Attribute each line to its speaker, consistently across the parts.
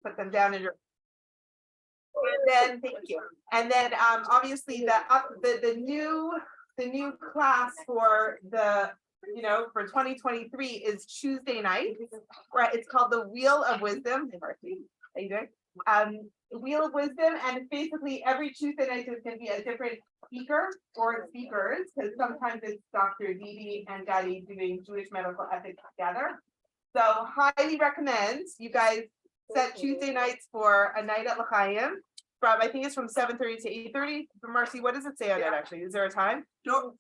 Speaker 1: put them down in your. And then, thank you. And then, obviously the new class for for 2023 is Tuesday night, right? It's called the Wheel of Wisdom. Hey, Marcy, how you doing? Wheel of Wisdom, and basically every Tuesday night there's going to be a different speaker or speakers, because sometimes it's Dr. Didi and Gadi doing Jewish medical ethics together. So highly recommend you guys set Tuesday nights for a night at L'Chaim. I think it's from 7:30 to 8:30. Marcy, what does it say on it actually? Is there a time?
Speaker 2: No,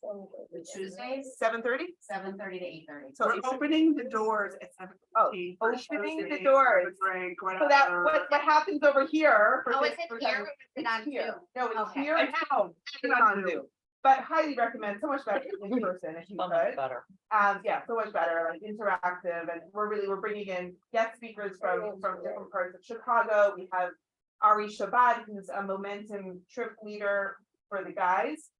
Speaker 3: Tuesdays,
Speaker 1: 7:30?
Speaker 3: 7:30 to 8:30.
Speaker 1: So
Speaker 2: we're opening the doors at 7:15.
Speaker 1: opening the doors.
Speaker 2: Drink,
Speaker 1: So that what happens over here? for
Speaker 3: Oh, is
Speaker 1: this-
Speaker 3: it
Speaker 1: for
Speaker 3: here?
Speaker 1: some-
Speaker 3: Or is it on
Speaker 1: here.
Speaker 3: Zoom?
Speaker 1: No, it's
Speaker 3: Okay.
Speaker 1: here and now. It's on Zoom. But highly recommend, so much better in person if you could.
Speaker 4: Better.
Speaker 1: Yeah, so much better, like interactive, and we're bringing in guest speakers from different parts of Chicago. We have Ari Shabbat, who's a momentum trip leader for the guys.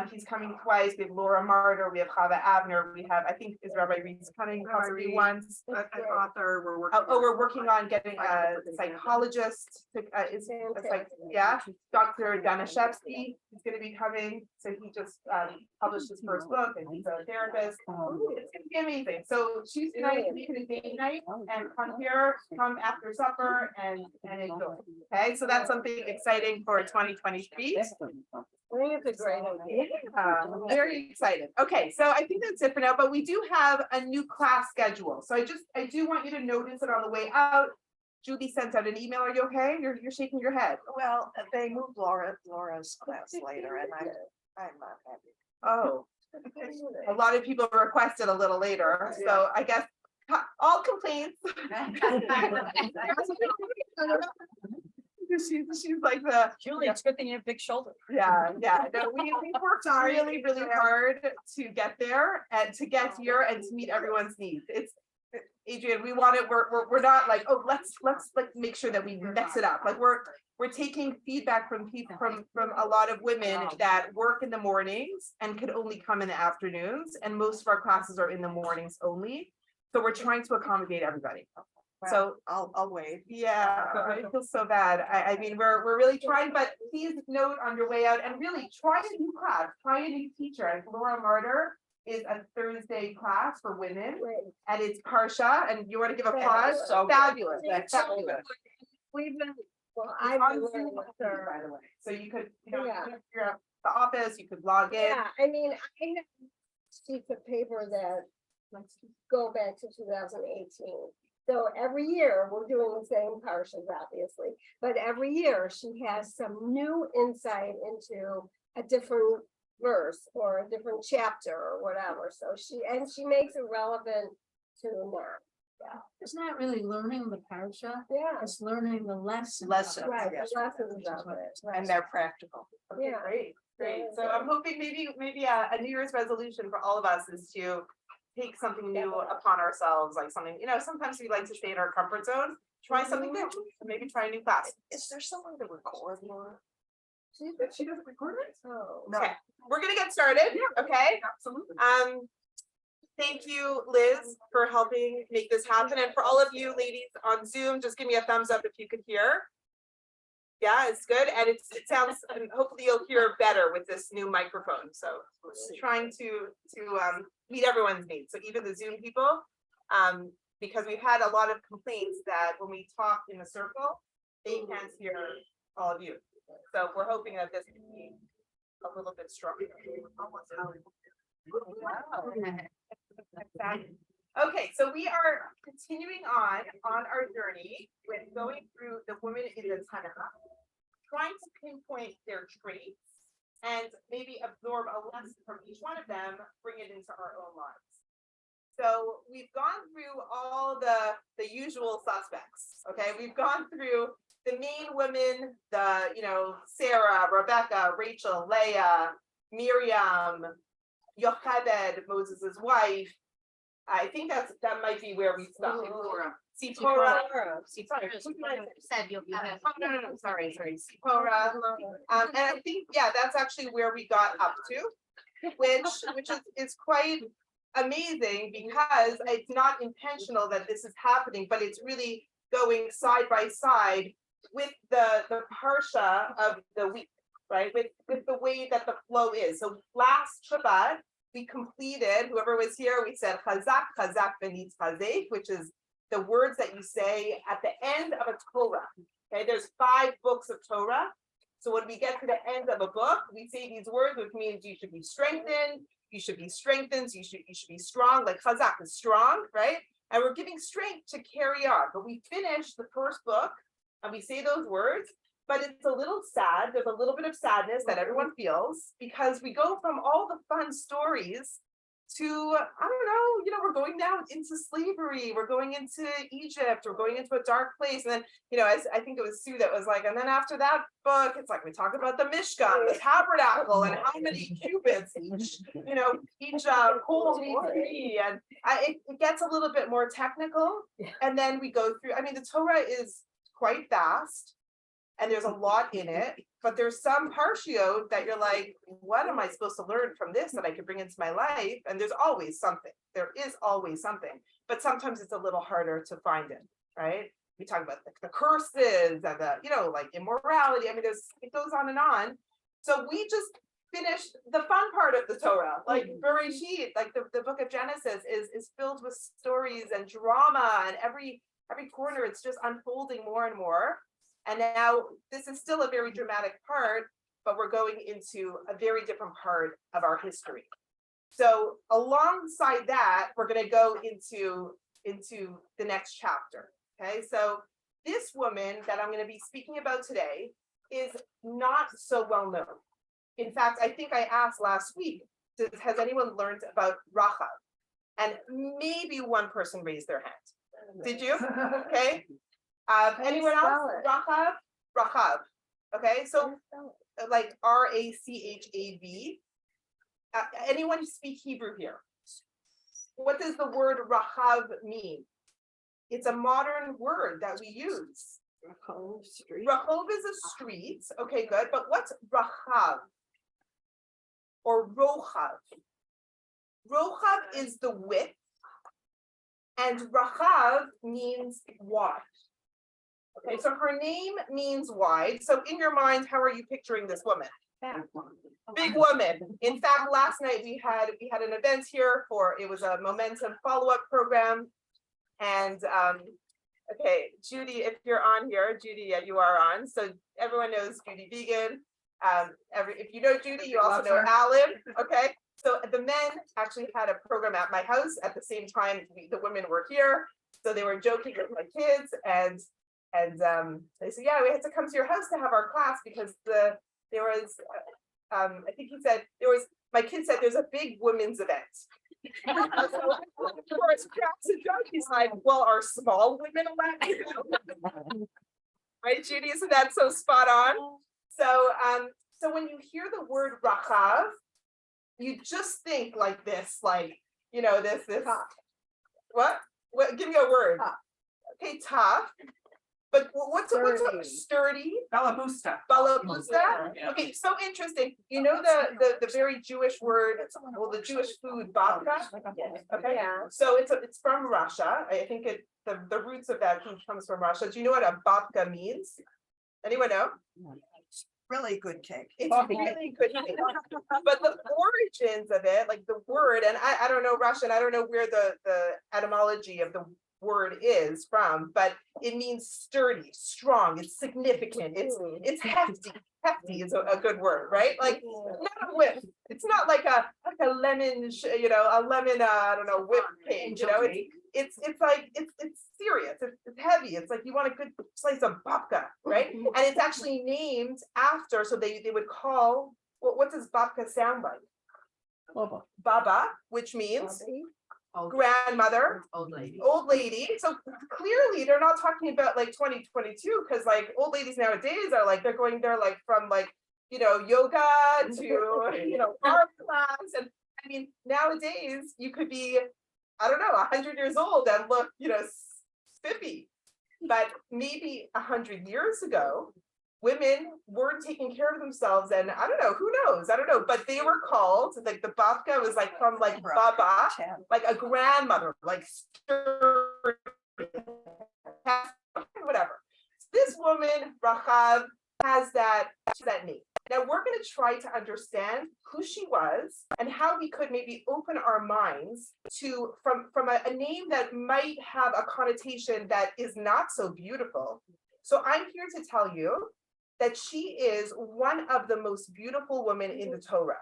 Speaker 1: He's coming twice. We have Laura Marder, we have Chava Abner, we have, I think, is Rabbi Reese coming possibly once.
Speaker 2: An author, we're working.
Speaker 1: We're working on getting a psychologist, Dr. Danishevsky is gonna be coming, so he just published his first book, and he's a therapist. It's gonna be amazing, so Tuesday night, make it a date night, and come here, come after supper, and enjoy. Okay, so that's something exciting for 2023.
Speaker 5: I think it's a great idea.
Speaker 1: Yeah, I'm very excited. Okay, so I think that's it for now, but we do have a new class schedule. So I do want you to notice it on the way out. Judy sent out an email. Are you okay? You're shaking your head.
Speaker 5: Well, they moved Laura's class later and I'm not happy.
Speaker 1: Oh, a lot of people requested a little later, so I guess all complaints. She's like the.
Speaker 4: Julie, it's good thing you have big shoulders.
Speaker 1: Yeah. No, we worked really hard to get there and to get here and to meet everyone's needs. It's Adrian, we want it. We're not like, oh, let's like make sure that we mess it up. Like we're taking feedback from people from a lot of women that work in the mornings and could only come in the afternoons, and most of our classes are in the mornings only. So we're trying to accommodate everybody. So
Speaker 5: I'll wait.
Speaker 1: yeah, I feel so bad. I mean, we're really trying, but please note on your way out and really try a new class, try a new teacher. And Laura Marder is a Thursday class for women, and it's Parsha. And you want to give a pause?
Speaker 4: So good.
Speaker 1: Fabulous, fabulous.
Speaker 5: We've been, well,
Speaker 1: It's
Speaker 5: I've
Speaker 1: on
Speaker 5: been
Speaker 1: Zoom,
Speaker 5: learning with
Speaker 1: by
Speaker 5: her.
Speaker 1: the way, so you could,
Speaker 5: Yeah.
Speaker 1: if you're at the office, you could log in.
Speaker 6: Yeah, I mean, I have sheets of paper that go back to 2018. So every year, we're doing the same parshas, obviously, but every year she has some new insight into a different verse or a different chapter or whatever. So she makes it relevant to now.
Speaker 7: It's not really learning the parasha,
Speaker 6: Yeah,
Speaker 7: it's learning the lesson.
Speaker 4: Lesson.
Speaker 6: right,
Speaker 4: yes.
Speaker 6: the lessons of it.
Speaker 4: And they're practical.
Speaker 1: Okay,
Speaker 6: Yeah.
Speaker 1: great. So I'm hoping maybe a New Year's resolution for all of us is to take something new upon ourselves, like something, sometimes we like to stay in our comfort zone, try something new, maybe try a new class.
Speaker 5: Is there someone to record Laura?
Speaker 1: She doesn't record it?
Speaker 6: Oh.
Speaker 1: Okay, we're gonna get started, okay?
Speaker 2: Absolutely.
Speaker 1: Thank you, Liz, for helping make this happen, and for all of you ladies on Zoom, just give me a thumbs up if you could hear. Yeah, it's good, and it sounds, and hopefully you'll hear better with this new microphone, so we're trying to meet everyone's needs, so even the Zoom people, because we've had a lot of complaints that when we talk in a circle, they can't hear all of you, so we're hoping that this can be a little bit stronger. Okay, so we are continuing on our journey with going through the women in the Tanakh, trying to pinpoint their traits and maybe absorb a lesson from each one of them, bring it into our own lives. So we've gone through all the usual suspects. Okay, we've gone through the main women, Sarah, Rebecca, Rachel, Leah, Miriam, Yocheved, Moses's wife. I think that might be where we stopped. Sipporah.
Speaker 3: Said you'll have it.
Speaker 1: No, sorry, Sipporah. And I think, that's actually where we got up to, which is quite amazing because it's not intentional that this is happening, but it's really going side by side with the parsha of the week, right? With the way that the flow is. So last Shabbat, we completed, whoever was here, we said chazak, chazak v'nitz chazek, which is the words that you say at the end of a Torah. Okay, there's 5 books of Torah. So when we get to the end of a book, we say these words, which means you should be strengthened, you should be strengthened, you should be strong, like chazak is strong, right? And we're giving strength to carry on. But we finish the first book and we say those words, but it's a little sad. There's a little bit of sadness that everyone feels because we go from all the fun stories to, I don't know, we're going down into slavery, we're going into Egypt, we're going into a dark place. And then, as I think it was Sue that was like, and then after that book, it's like we talk about the Mishkan, the tabernacle, and how many cubits each pole needs to be. And it gets a little bit more technical. And then we go through, the Torah is quite vast. And there's a lot in it, but there's some parshiot that you're like, what am I supposed to learn from this that I could bring into my life? And there's always something. There is always something, but sometimes it's a little harder to find it, right? We talk about the curses and the, like immorality. It goes on and on. So we just finished the fun part of the Torah, like Bereshit, like the book of Genesis is filled with stories and drama, and every corner it's just unfolding more and more. And now this is still a very dramatic part, but we're going into a very different part of our history. So alongside that, we're going to go into the next chapter. Okay, so this woman that I'm going to be speaking about today is not so well known. In fact, I think I asked last week, has anyone learned about Rachav? And maybe one person raised their hand. Did you? Okay. Anyone else? Rachav. Okay, so like Rachav. Anyone speak Hebrew here? What does the word Rachav mean? It's a modern word that we use. Rachov is a street. Okay, good. But what's Rachav? Or Rochav? Rochav is the width, and Rachav means wide. Okay, so her name means wide. So in your mind, how are you picturing this woman? Big woman. In fact, last night we had an event here it was a Momentum follow-up program. And okay, Judy, if you're on here, Judy, yeah, you are on. So everyone knows Judy Vegan. If you know Judy, you also know Alan. Okay, so the men actually had a program at my house at the same time the women were here. So they were joking with my kids, and they said, yeah, we had to come to your house to have our class because there was, I think he said my kid said there's a big women's event. So, of course, cracks a joke. He's like, well, are small women allowed to go? Right, Judy, isn't that so spot on? So when you hear the word Rachav, you just think like this, like, this. What? Give me a word. Okay, tough. But what's a sturdy?
Speaker 2: Balabusta.
Speaker 1: Balabusta?
Speaker 2: Yeah.
Speaker 1: Okay, so interesting. You know the very Jewish word, the Jewish food babka? Okay, so it's from Russia. I think the roots of that comes from Russia. Do you know what a babka means? Anyone know?
Speaker 5: Really good cake.
Speaker 1: It's really good cake. But the origins of it, like the word, and I don't know Russian, I don't know where the etymology of the word is from, but it means sturdy, strong, it's significant, it's hefty. Hefty is a good word, right? Like not a whip. It's not like a lemon, a lemon, I don't know, whip cake. It's like it's serious. It's heavy. It's like you want a good slice of babka, right? And it's actually named after. So they would call. What does babka sound like? Baba, which means grandmother, old lady. So clearly they're not talking about like 2022, because like old ladies nowadays are like they're like from like yoga to art class. And I mean nowadays you could be, I don't know, 100 years old and look spiffy. But maybe 100 years ago women weren't taking care of themselves, and I don't know, who knows, I don't know, but they were called, like the babka was like from like baba, like a grandmother, like sturdy. this woman, Rachav, has that name. Now we're going to try to understand who she was and how we could maybe open our minds to from a name that might have a connotation that is not so beautiful. So I'm here to tell you that she is one of the most beautiful women in the Torah.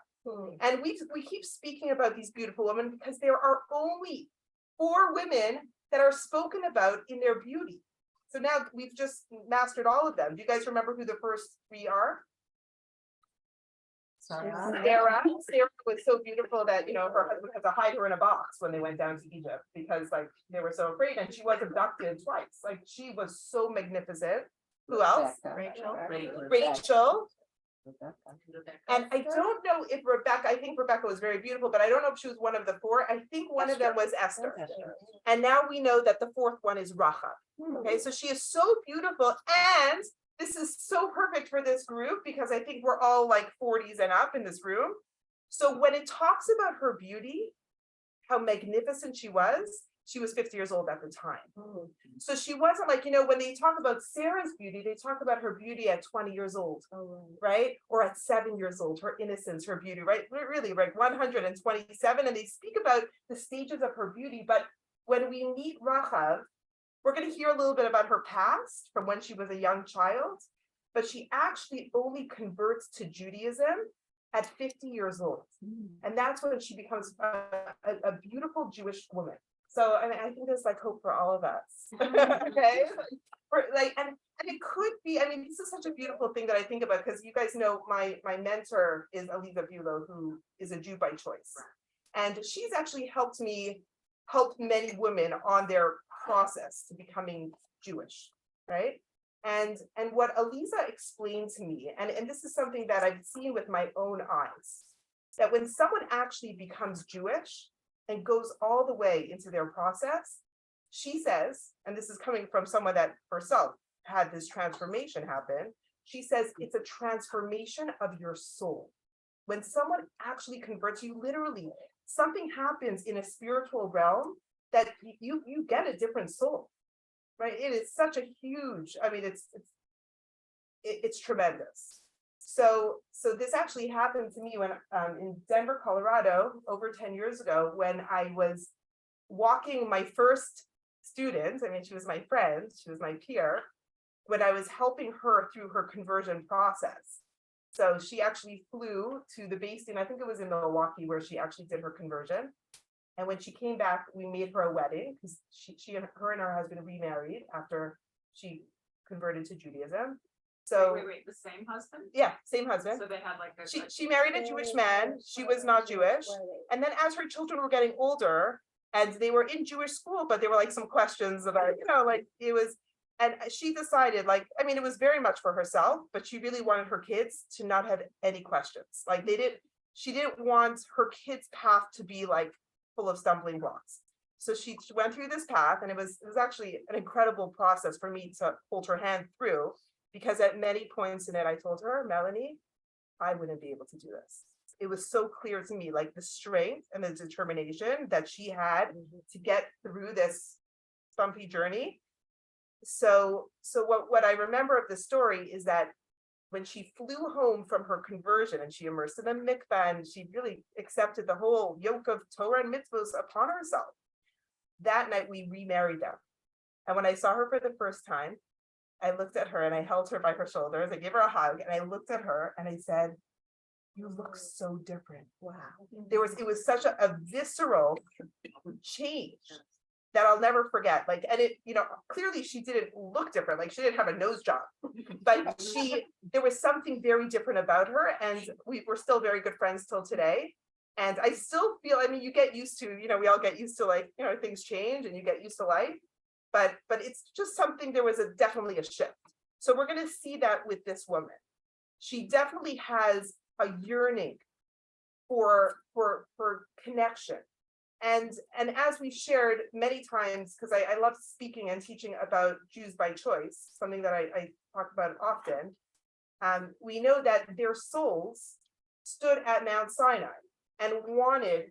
Speaker 1: And we keep speaking about these beautiful women because there are only 4 women that are spoken about in their beauty. So now we've just mastered all of them. Do you guys remember who the first 3 are? Sarah was so beautiful that, you know, her husband had to hide her in a box when they went down to Egypt because like they were so afraid, and she was abducted twice. Like she was so magnificent. Who else? Rachel. And I don't know if Rebecca, I think Rebecca was very beautiful, but I don't know if she was one of the 4. I think one of them was Esther. And now we know that the 4th one is Rachav. Okay, so she is so beautiful, and this is so perfect for this group because I think we're all like 40s and up in this room. So when it talks about her beauty, how magnificent she was 50 years old at the time. So she wasn't like, you know, when they talk about Sarah's beauty, they talk about her beauty at 20 years old, right? Or at 7 years old, her innocence, her beauty, right? Really, like 127. And they speak about the stages of her beauty. But when we meet Rachav, we're going to hear a little bit about her past from when she was a young child, but she actually only converts to Judaism at 50 years old. And that's when she becomes a beautiful Jewish woman. So I mean, I think there's like hope for all of us. Okay. And it could be, I mean, this is such a beautiful thing that I think about because you guys know my mentor is Aliza Bulow, who is a Jew by choice. And she's actually helped many women on their process to becoming Jewish, right? And what Aliza explained to me, and this is something that I've seen with my own eyes, that when someone actually becomes Jewish and goes all the way into their process, she says, and this is coming from someone that herself had this transformation happen, she says it's a transformation of your soul. When someone actually converts you, literally, something happens in a spiritual realm that you get a different soul, right? It is such a huge, I mean, it's tremendous. So this actually happened to me when in Denver, Colorado, over 10 years ago, when I was walking my first student. I mean, she was my friend, she was my peer, when I was helping her through her conversion process. So she actually flew to the Bay State, I think it was in Milwaukee, where she actually did her conversion. And when she came back, we made her a wedding because her and her husband remarried after she converted to Judaism. So
Speaker 2: Wait, the same husband?
Speaker 1: yeah, same husband.
Speaker 2: So they had like
Speaker 1: She married a Jewish man. She was not Jewish. And then as her children were getting older and they were in Jewish school, but there were like some questions about, you know, like it was, and she decided, like, I mean, it was very much for herself, but she really wanted her kids to not have any questions. Like she didn't want her kids' path to be like full of stumbling blocks. So she went through this path, and it was actually an incredible process for me to hold her hand through, because at many points in it, I told her, Melanie, I wouldn't be able to do this. It was so clear to me, like the strength and the determination that she had to get through this bumpy journey. So what I remember of the story is that when she flew home from her conversion and she immersed in the mikvah and she really accepted the whole yoke of Torah and mitzvahs upon herself, that night we remarried them. And when I saw her for the first time, I looked at her and I held her by her shoulders. I gave her a hug and I looked at her and I said, you look so different. Wow. It was such a visceral change that I'll never forget. Like, and it, you know, clearly she didn't look different. Like she didn't have a nose job, but there was something very different about her. And we were still very good friends till today. And I still feel, I mean, you get used to, you know, we all get used to, like, you know, things change and you get used to life, but it's just something, there was definitely a shift. So we're going to see that with this woman. She definitely has a yearning for connection. And as we shared many times, because I love speaking and teaching about Jews by choice, something that I talk about often, we know that their souls stood at Mount Sinai and wanted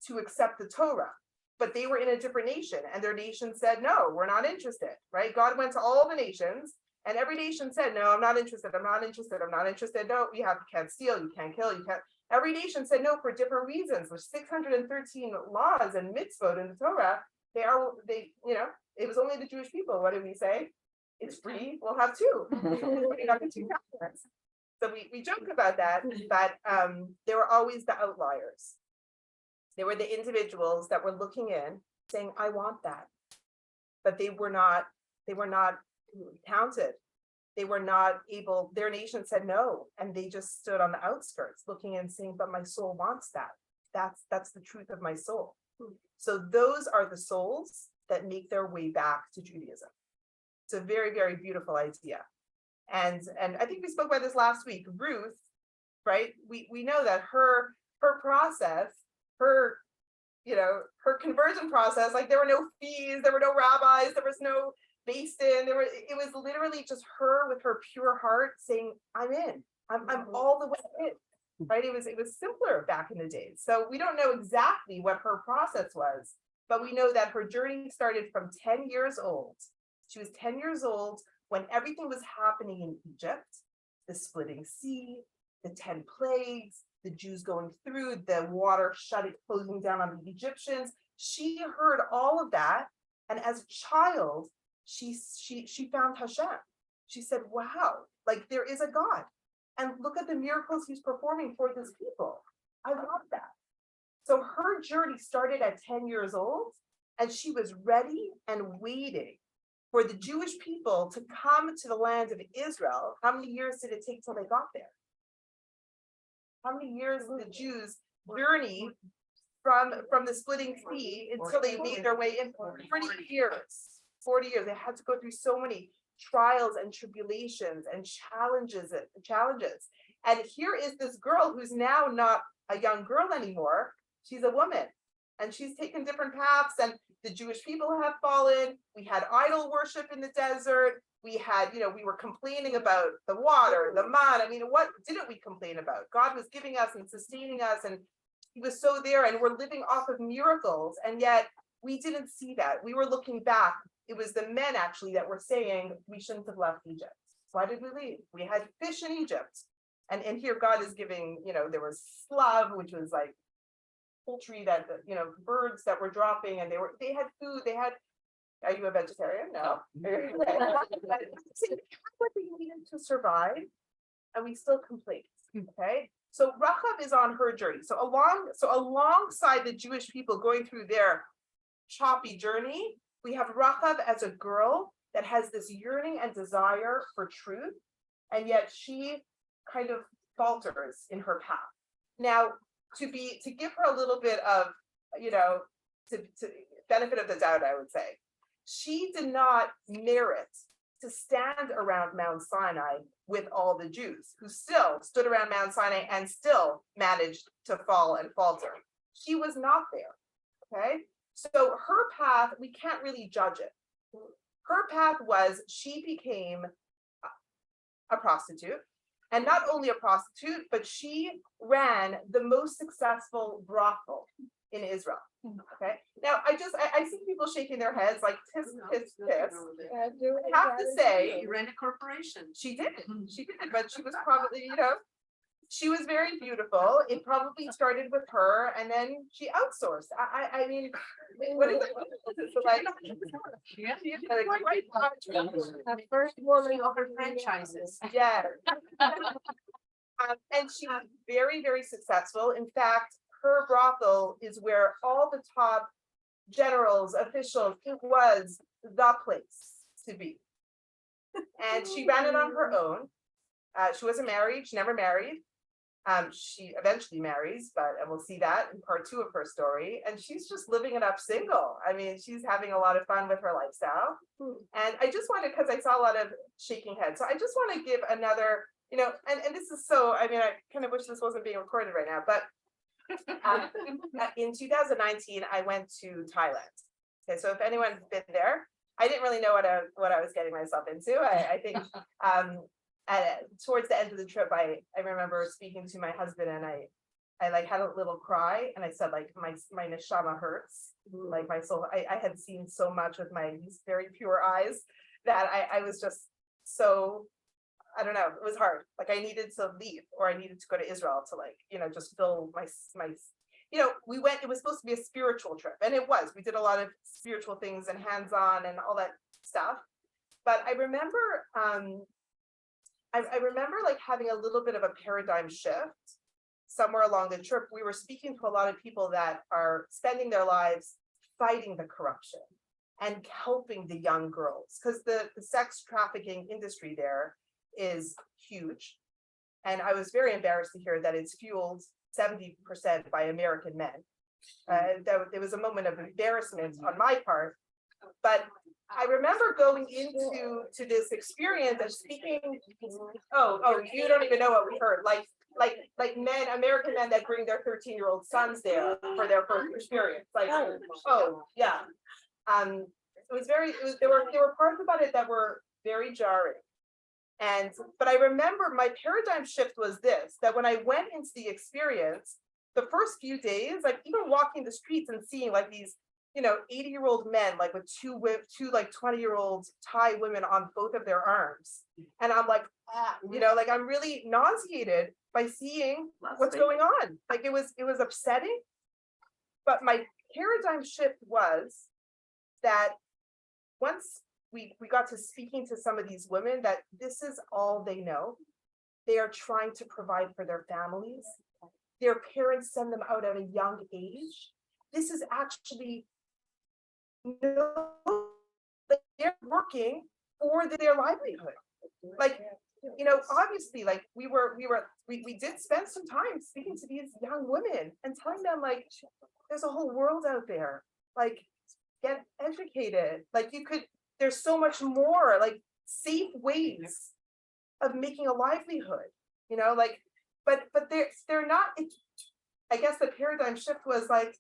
Speaker 1: to accept the Torah, but they were in a different nation, and their nation said, no, we're not interested, right? God went to all the nations And every nation said, no, I'm not interested, I'm not interested, I'm not interested. No, you can't steal, you can't kill, you can't. Every nation said no for different reasons. There's 613 laws and mitzvot in the Torah. It was only the Jewish people. What did we say? It's free, we'll have two. We got the two covenants. So we joke about that, but there were always the outliers. There were the individuals that were looking in, saying, I want that. But they were not counted. They were not able, their nation said no, and they just stood on the outskirts looking and saying, but my soul wants that. That's the truth of my soul. So those are the souls that make their way back to Judaism. It's a very, very beautiful idea. And I think we spoke about this last week. Ruth, right? We know that her process, her conversion process, like there were no fees, there were no rabbis, there was no basin, it was literally just her with her pure heart saying, I'm in, I'm all the way in, right? It was simpler back in the days. So we don't know exactly what her process was, but we know that her journey started from 10 years old. She was 10 years old when everything was happening in Egypt, the splitting sea, the 10 plagues, the Jews going through, the water closing down on the Egyptians. She heard all of that. And as a child, she found Hashem. She said, wow, like there is a God. And look at the miracles he's performing for this people. I love that. So her journey started at 10 years old, and she was ready and waiting for the Jewish people to come to the land of Israel. How many years did it take till they got there? How many years did the Jews journey from the splitting sea until they made their way in? 40 years. 40 years. They had to go through so many trials and tribulations and challenges. And here is this girl who's now not a young girl anymore. She's a woman, and she's taken different paths, and the Jewish people have fallen. We had idol worship in the desert. We had, we were complaining about the water, the man. I mean, what didn't we complain about? God was giving us and sustaining us, and he was so there, and we're living off of miracles. And yet we didn't see that. We were looking back. It was the men actually that were saying we shouldn't have left Egypt. Why did we leave? We had fish in Egypt. And here God is giving, there was slav, which was like poultry that, birds that were dropping, and they had food. Are you a vegetarian? No. What they needed to survive, and we still complain. Okay. So Rachav is on her journey. So alongside the Jewish people going through their choppy journey, we have Rachav as a girl that has this yearning and desire for truth, and yet she kind of falters in her path. Now, to give her a little bit of, to benefit of the doubt, I would say, she did not merit to stand around Mount Sinai with all the Jews who still stood around Mount Sinai and still managed to fall and falter. She was not there. Okay. So her path, we can't really judge it. Her path was she became a prostitute, and not only a prostitute, but she ran the most successful brothel in Israel. Okay. Now I see people shaking their heads like tisk, tisk, tisk. I have to say,
Speaker 2: You ran a corporation.
Speaker 1: she did, but she was probably, she was very beautiful. It probably started with her, and then she outsourced. I mean, what is it? So like,
Speaker 6: Our first woman
Speaker 3: Over franchises.
Speaker 1: yeah. And she was very, very successful. In fact, her brothel is where all the top generals, officials, it was the place to be. And she ran it on her own. She wasn't married. She never married. She eventually marries, and we'll see that in part 2 of her story. And she's just living it up single. I mean, she's having a lot of fun with her lifestyle. And I just wanted, because I saw a lot of shaking heads. So I just want to give another, and this is so, I mean, I kind of wish this wasn't being recorded right now, but in 2019, I went to Thailand. Okay, so if anyone's been there, I didn't really know what I was getting myself into. I think towards the end of the trip, I remember speaking to my husband, and I like had a little cry, and I said, like, my neshama hurts, like my soul. I had seen so much with my these very pure eyes that I was just so, I don't know, it was hard, like I needed to leave, or I needed to go to Israel to like, just fill my, we went, it was supposed to be a spiritual trip, and it was, we did a lot of spiritual things and hands-on and all that stuff. But I remember, I remember like having a little bit of a paradigm shift somewhere along the trip. We were speaking to a lot of people that are spending their lives fighting the corruption and helping the young girls, because the sex trafficking industry there is huge. And I was very embarrassed to hear that it's fueled 70% by American men. There was a moment of embarrassment on my part, but I remember going into this experience of speaking. Oh, you don't even know what we heard. Like men, American men that bring their 13-year-old sons there for their first experience. Like, oh yeah. There were parts about it that were very jarring. But I remember my paradigm shift was this, that when I went into the experience, the first few days, like even walking the streets and seeing like these, 80-year-old men, like with two like 20-year-old Thai women on both of their arms. And I'm like, like I'm really nauseated by seeing what's going on. Like it was upsetting. But my paradigm shift was that once we got to speaking to some of these women, that this is all they know. They are trying to provide for their families. Their parents send them out at a young age. This is actually they're working for their livelihood. Like, obviously, like we did spend some time speaking to these young women and telling them like, there's a whole world out there. Like, get educated. Like there's so much more, like safe ways of making a livelihood, but they're not, I guess the paradigm shift was like,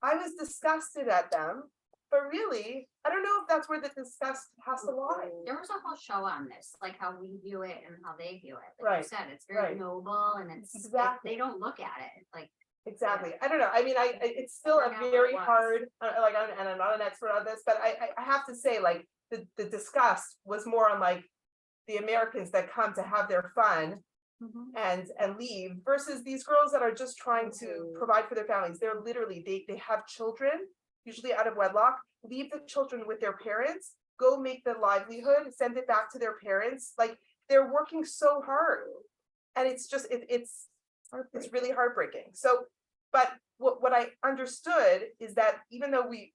Speaker 1: I was disgusted at them, but really, I don't know if that's where the disgust has to lie.
Speaker 3: There was a whole show on this, like how we view it and how they view it. Like
Speaker 1: Right,
Speaker 3: you said, it's very
Speaker 1: right.
Speaker 3: noble and it's,
Speaker 1: Exactly.
Speaker 3: they don't look at it like.
Speaker 1: Exactly. I don't know. I mean, it's still a
Speaker 3: Figure out what
Speaker 1: very
Speaker 3: it was.
Speaker 1: hard, and I'm not an expert on this, but I have to say, like, the disgust was more on like the Americans that come to have their fun and leave, versus these girls that are just trying to provide for their families. They're literally, they have children, usually out of wedlock, leave the children with their parents, go make the livelihood, send it back to their parents. Like they're working so hard. And it's just, it's really heartbreaking. So, but what I understood is that even though we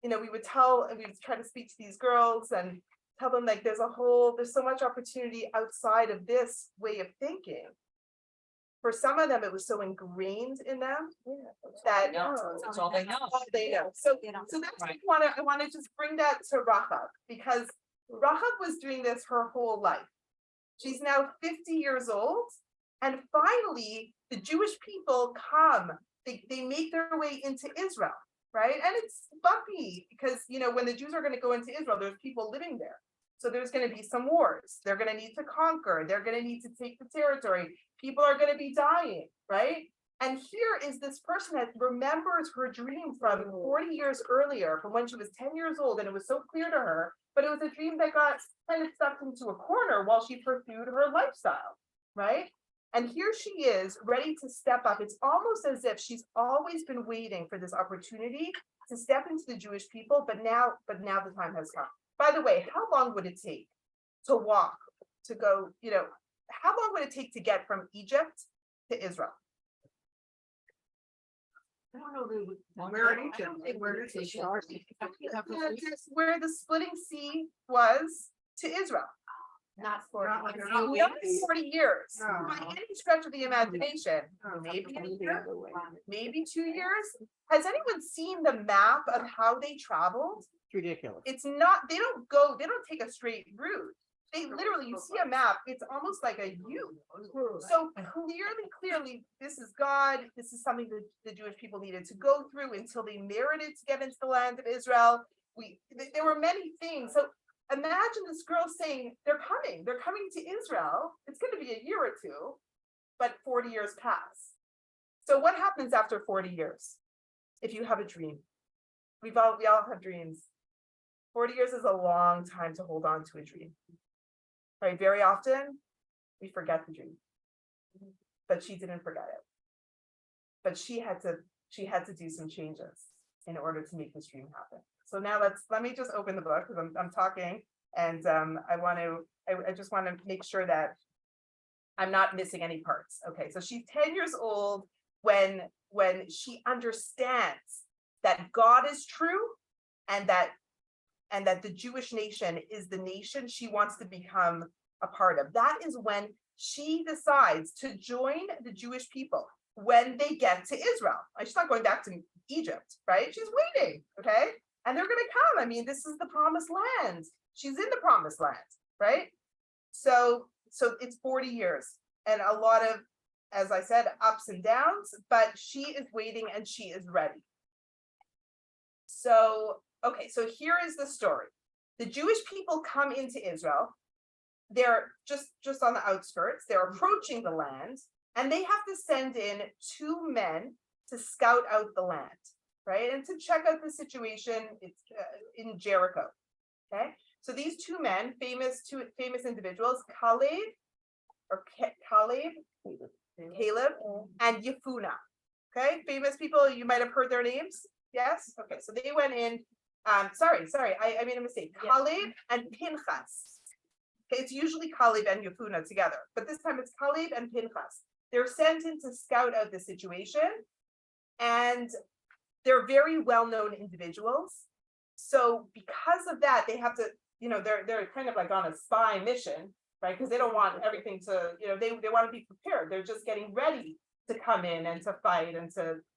Speaker 1: would tell, and we would try to speak to these girls and tell them like there's so much opportunity outside of this way of thinking. For some of them, it was so ingrained in them that
Speaker 4: That's all they know.
Speaker 1: all they know. So that's what I want to just bring that to Rahab, because Rahab was doing this her whole life. She's now 50 years old, and finally the Jewish people come. They make their way into Israel, right? And it's bumpy because when the Jews are going to go into Israel, there's people living there. So there's going to be some wars. They're going to need to conquer. They're going to need to take the territory. People are going to be dying, right? And here is this person that remembers her dream from 40 years earlier, from when she was 10 years old, and it was so clear to her, but it was a dream that got kind of stuffed into a corner while she pursued her lifestyle, right? And here she is, ready to step up. It's almost as if she's always been waiting for this opportunity to step into the Jewish people, but now the time has come. By the way, how long would it take to walk, to go, how long would it take to get from Egypt to Israel?
Speaker 2: I don't know, where in Egypt, where is
Speaker 1: That's where the splitting sea was to Israel.
Speaker 3: Not for.
Speaker 2: Not like
Speaker 1: Not 40 years,
Speaker 2: No.
Speaker 1: by any stretch of the imagination, maybe a year, maybe 2 years. Has anyone seen the map of how they traveled?
Speaker 8: Ridiculous.
Speaker 1: It's not, they don't take a straight route. They literally, you see a map, it's almost like a U. So clearly, this is God. This is something that the Jewish people needed to go through until they merited to get into the land of Israel. There were many things. So imagine this girl saying, they're coming to Israel. It's going to be a year or two, but 40 years pass. So what happens after 40 years? If you have a dream, we all have dreams. 40 years is a long time to hold on to a dream. right? Very often, we forget the dream. But she didn't forget it. But she had to do some changes in order to make this dream happen. So now let me just open the book, because I'm talking, and I just want to make sure that I'm not missing any parts. Okay, so she's 10 years old when she understands that God is true, and that the Jewish nation is the nation she wants to become a part of. That is when she decides to join the Jewish people when they get to Israel. She's not going back to Egypt, right? She's waiting, okay? And they're gonna come. I mean, this is the promised land. She's in the promised land, right? So it's 40 years and a lot of, as I said, ups and downs, but she is waiting and she is ready. So, okay, so here is the story. The Jewish people come into Israel. They're just on the outskirts. They're approaching the land, and they have to send in 2 men to scout out the land, right? And to check out the situation. It's in Jericho. Okay, so these 2 men, famous individuals, Caleb, Caleb, and Yefunah. Okay, famous people. You might have heard their names. Yes. Okay, so they went in. Sorry, I made a mistake. Caleb and Pinchas. Okay, it's usually Caleb and Yefunah together, but this time it's Caleb and Pinchas. They're sent in to scout out the situation, and they're very well-known individuals. So because of that, they have to, they're kind of like on a spy mission, right? Because they don't want everything to, they want to be prepared. They're just getting ready to come in and to fight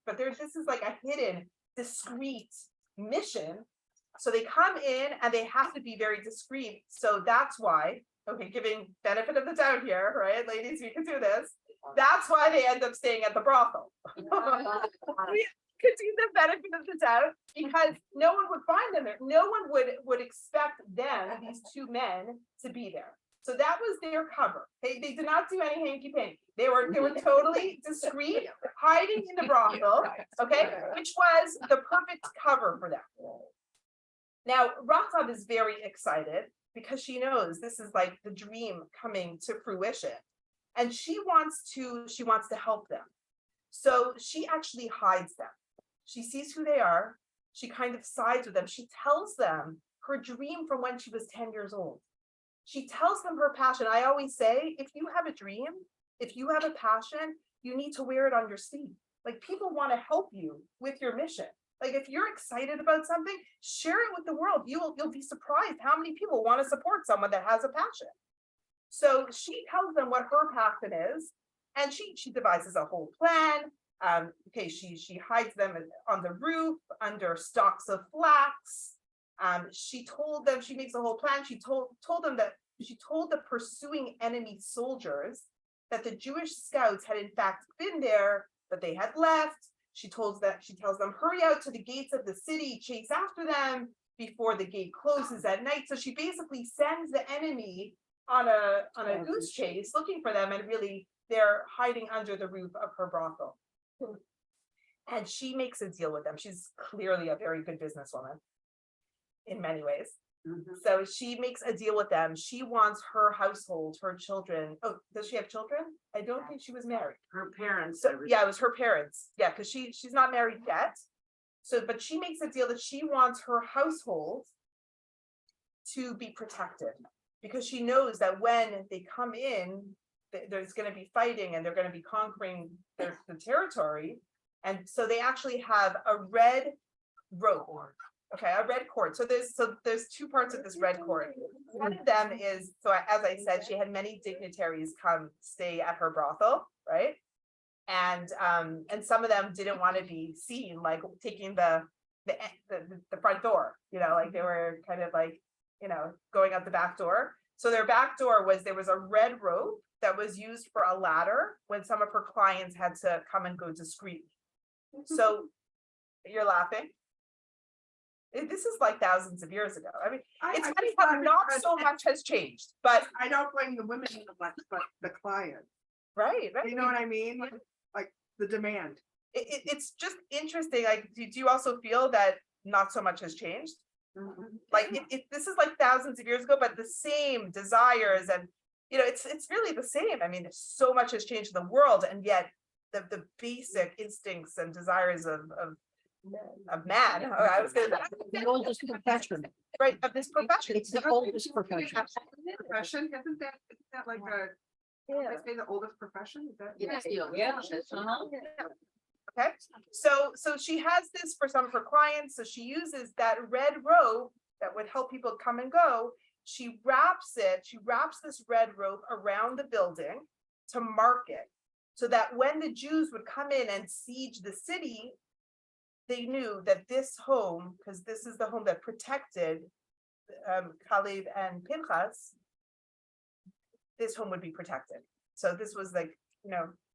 Speaker 1: but this is like a hidden, discreet mission. So they come in and they have to be very discreet. So that's why, okay, giving benefit of the doubt here, right? Ladies, we can do this. That's why they end up staying at the brothel. We could do the benefit of the doubt because no one would find them there. No one would expect them, these 2 men, to be there. So that was their cover. They did not do any hanky-panky. They were totally discreet, hiding in the brothel, okay, which was the perfect cover for them. Now, Rahab is very excited because she knows this is like the dream coming to fruition, and she wants to help them. So she actually hides them. She sees who they are. She kind of sides with them. She tells them her dream from when she was 10 years old. She tells them her passion. I always say, if you have a dream, if you have a passion, you need to wear it on your sleeve. Like, people want to help you with your mission. Like, if you're excited about something, share it with the world. You'll be surprised how many people want to support someone that has a passion. So she tells them what her passion is, and she devises a whole plan. Okay, she hides them on the roof under stalks of flax. She told them, she makes a whole plan. She told the pursuing enemy soldiers that the Jewish scouts had in fact been there, but they had left. She tells them, hurry out to the gates of the city, chase after them before the gate closes at night. So she basically sends the enemy on a goose chase looking for them, and really they're hiding under the roof of her brothel. And she makes a deal with them. She's clearly a very good businesswoman in many ways. So she makes a deal with them. She wants her household, her children. Oh, does she have children? I don't think she was married.
Speaker 2: Her parents.
Speaker 1: So yeah, it was her parents. Yeah, because she's not married yet. So, but she makes a deal that she wants her household to be protected, because she knows that when they come in, there's going to be fighting and they're going to be conquering the territory. And so they actually have a red rope. Okay, a red cord. So there's 2 parts of this red cord. One of them is, so as I said, she had many dignitaries come stay at her brothel, right? And some of them didn't want to be seen, like taking the front door, like they were kind of like, going out the back door. So their back door there was a red rope that was used for a ladder when some of her clients had to come and go discreetly. So you're laughing. This is like thousands of years ago. I mean, it's funny how not so much has changed, but
Speaker 2: I don't blame the women, but the client.
Speaker 1: right.
Speaker 2: You know what I mean? Like the demand.
Speaker 1: It's just interesting. Like, do you also feel that not so much has changed? Like this is like thousands of years ago, but the same desires and, it's really the same. I mean, so much has changed in the world, and yet the basic instincts and desires of man, or I was gonna,
Speaker 8: The oldest profession.
Speaker 1: right, of this profession.
Speaker 8: It's the oldest profession.
Speaker 2: Profession, isn't that like a,
Speaker 6: Yeah.
Speaker 2: they say the oldest profession, is that?
Speaker 1: Okay, so she has this for some of her clients, so she uses that red rope that would help people come and go. She wraps this red rope around the building to mark it, so that when the Jews would come in and siege the city, they knew that this home, because this is the home that protected Kalev and Pinchas, this home would be protected. So this was like,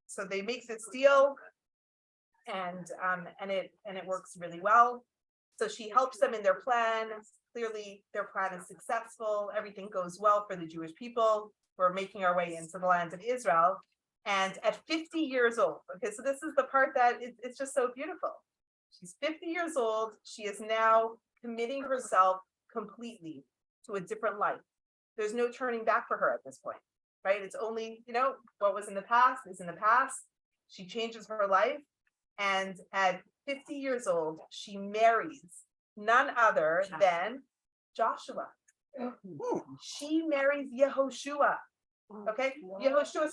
Speaker 1: so they make this deal, and it works really well. So she helps them in their plan. Clearly, their plan is successful. Everything goes well for the Jewish people. We're making our way into the land of Israel. And at 50 years old, okay, so this is the part that it's just so beautiful. She's 50 years old. She is now committing herself completely to a different life. There's no turning back for her at this point, right? It's only, what was in the past is in the past. She changes her life. And at 50 years old, she marries none other than Joshua. She marries Yehoshua. Okay, Yehoshua.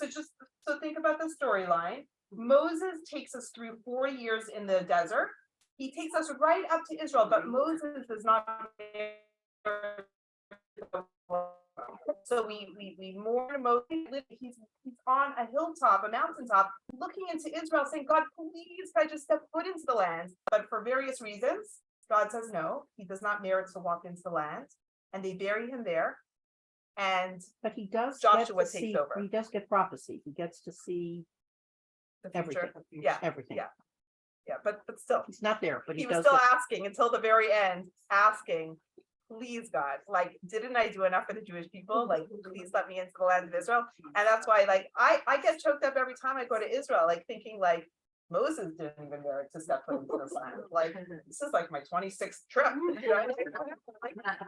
Speaker 1: So think about the storyline. Moses takes us through 4 years in the desert. He takes us right up to Israel, but Moses does not. So we mourn Moses. He's on a hilltop, a mountaintop, looking into Israel, saying, "God, please, can I just step foot into the land?" But for various reasons, God says no. He does not merit to walk into the land, and they bury him there. And
Speaker 8: But he does.
Speaker 1: Joshua
Speaker 8: get to
Speaker 1: takes
Speaker 8: see-
Speaker 1: over.
Speaker 8: He does get prophecy. He gets to see
Speaker 1: the future,
Speaker 8: everything.
Speaker 1: yeah,
Speaker 8: Everything.
Speaker 1: yeah, but still,
Speaker 8: He's not there, but
Speaker 1: he
Speaker 8: he
Speaker 1: was
Speaker 8: does.
Speaker 1: still
Speaker 8: get-
Speaker 1: asking until the very end, asking, "Please, God, like, didn't I do enough for the Jewish people? Like, please let me into the land of Israel." And that's why, like, I get choked up every time I go to Israel, like thinking like Moses didn't even merit to step foot into this land. Like, this is like my 26th trip.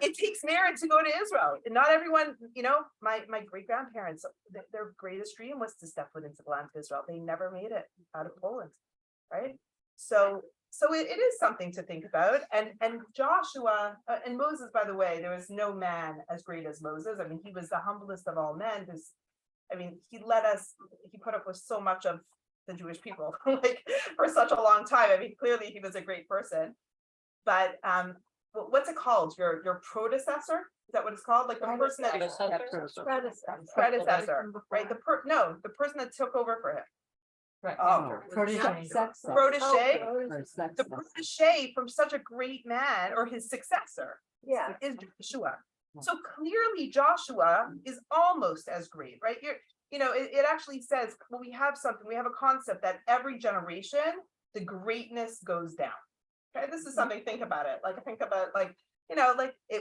Speaker 1: It takes merit to go to Israel. And not everyone, my great grandparents, their greatest dream was to step foot into the land of Israel. They never made it out of Poland, right? So it is something to think about. And Joshua and Moses, by the way, there was no man as great as Moses. I mean, he was the humblest of all men. He put up with so much of the Jewish people, like, for such a long time. I mean, clearly he was a great person. But what's it called? Your predecessor? Is that what it's called? Like the person that predecessor, right? The person that took over for him.
Speaker 8: Oh,
Speaker 1: Protege.
Speaker 6: Oh,
Speaker 1: The protege from such a great man, or his successor,
Speaker 6: yeah.
Speaker 1: is Joshua. So clearly Joshua is almost as great, right? It actually says, well, we have a concept that every generation, the greatness goes down. Okay, this is something, think about it.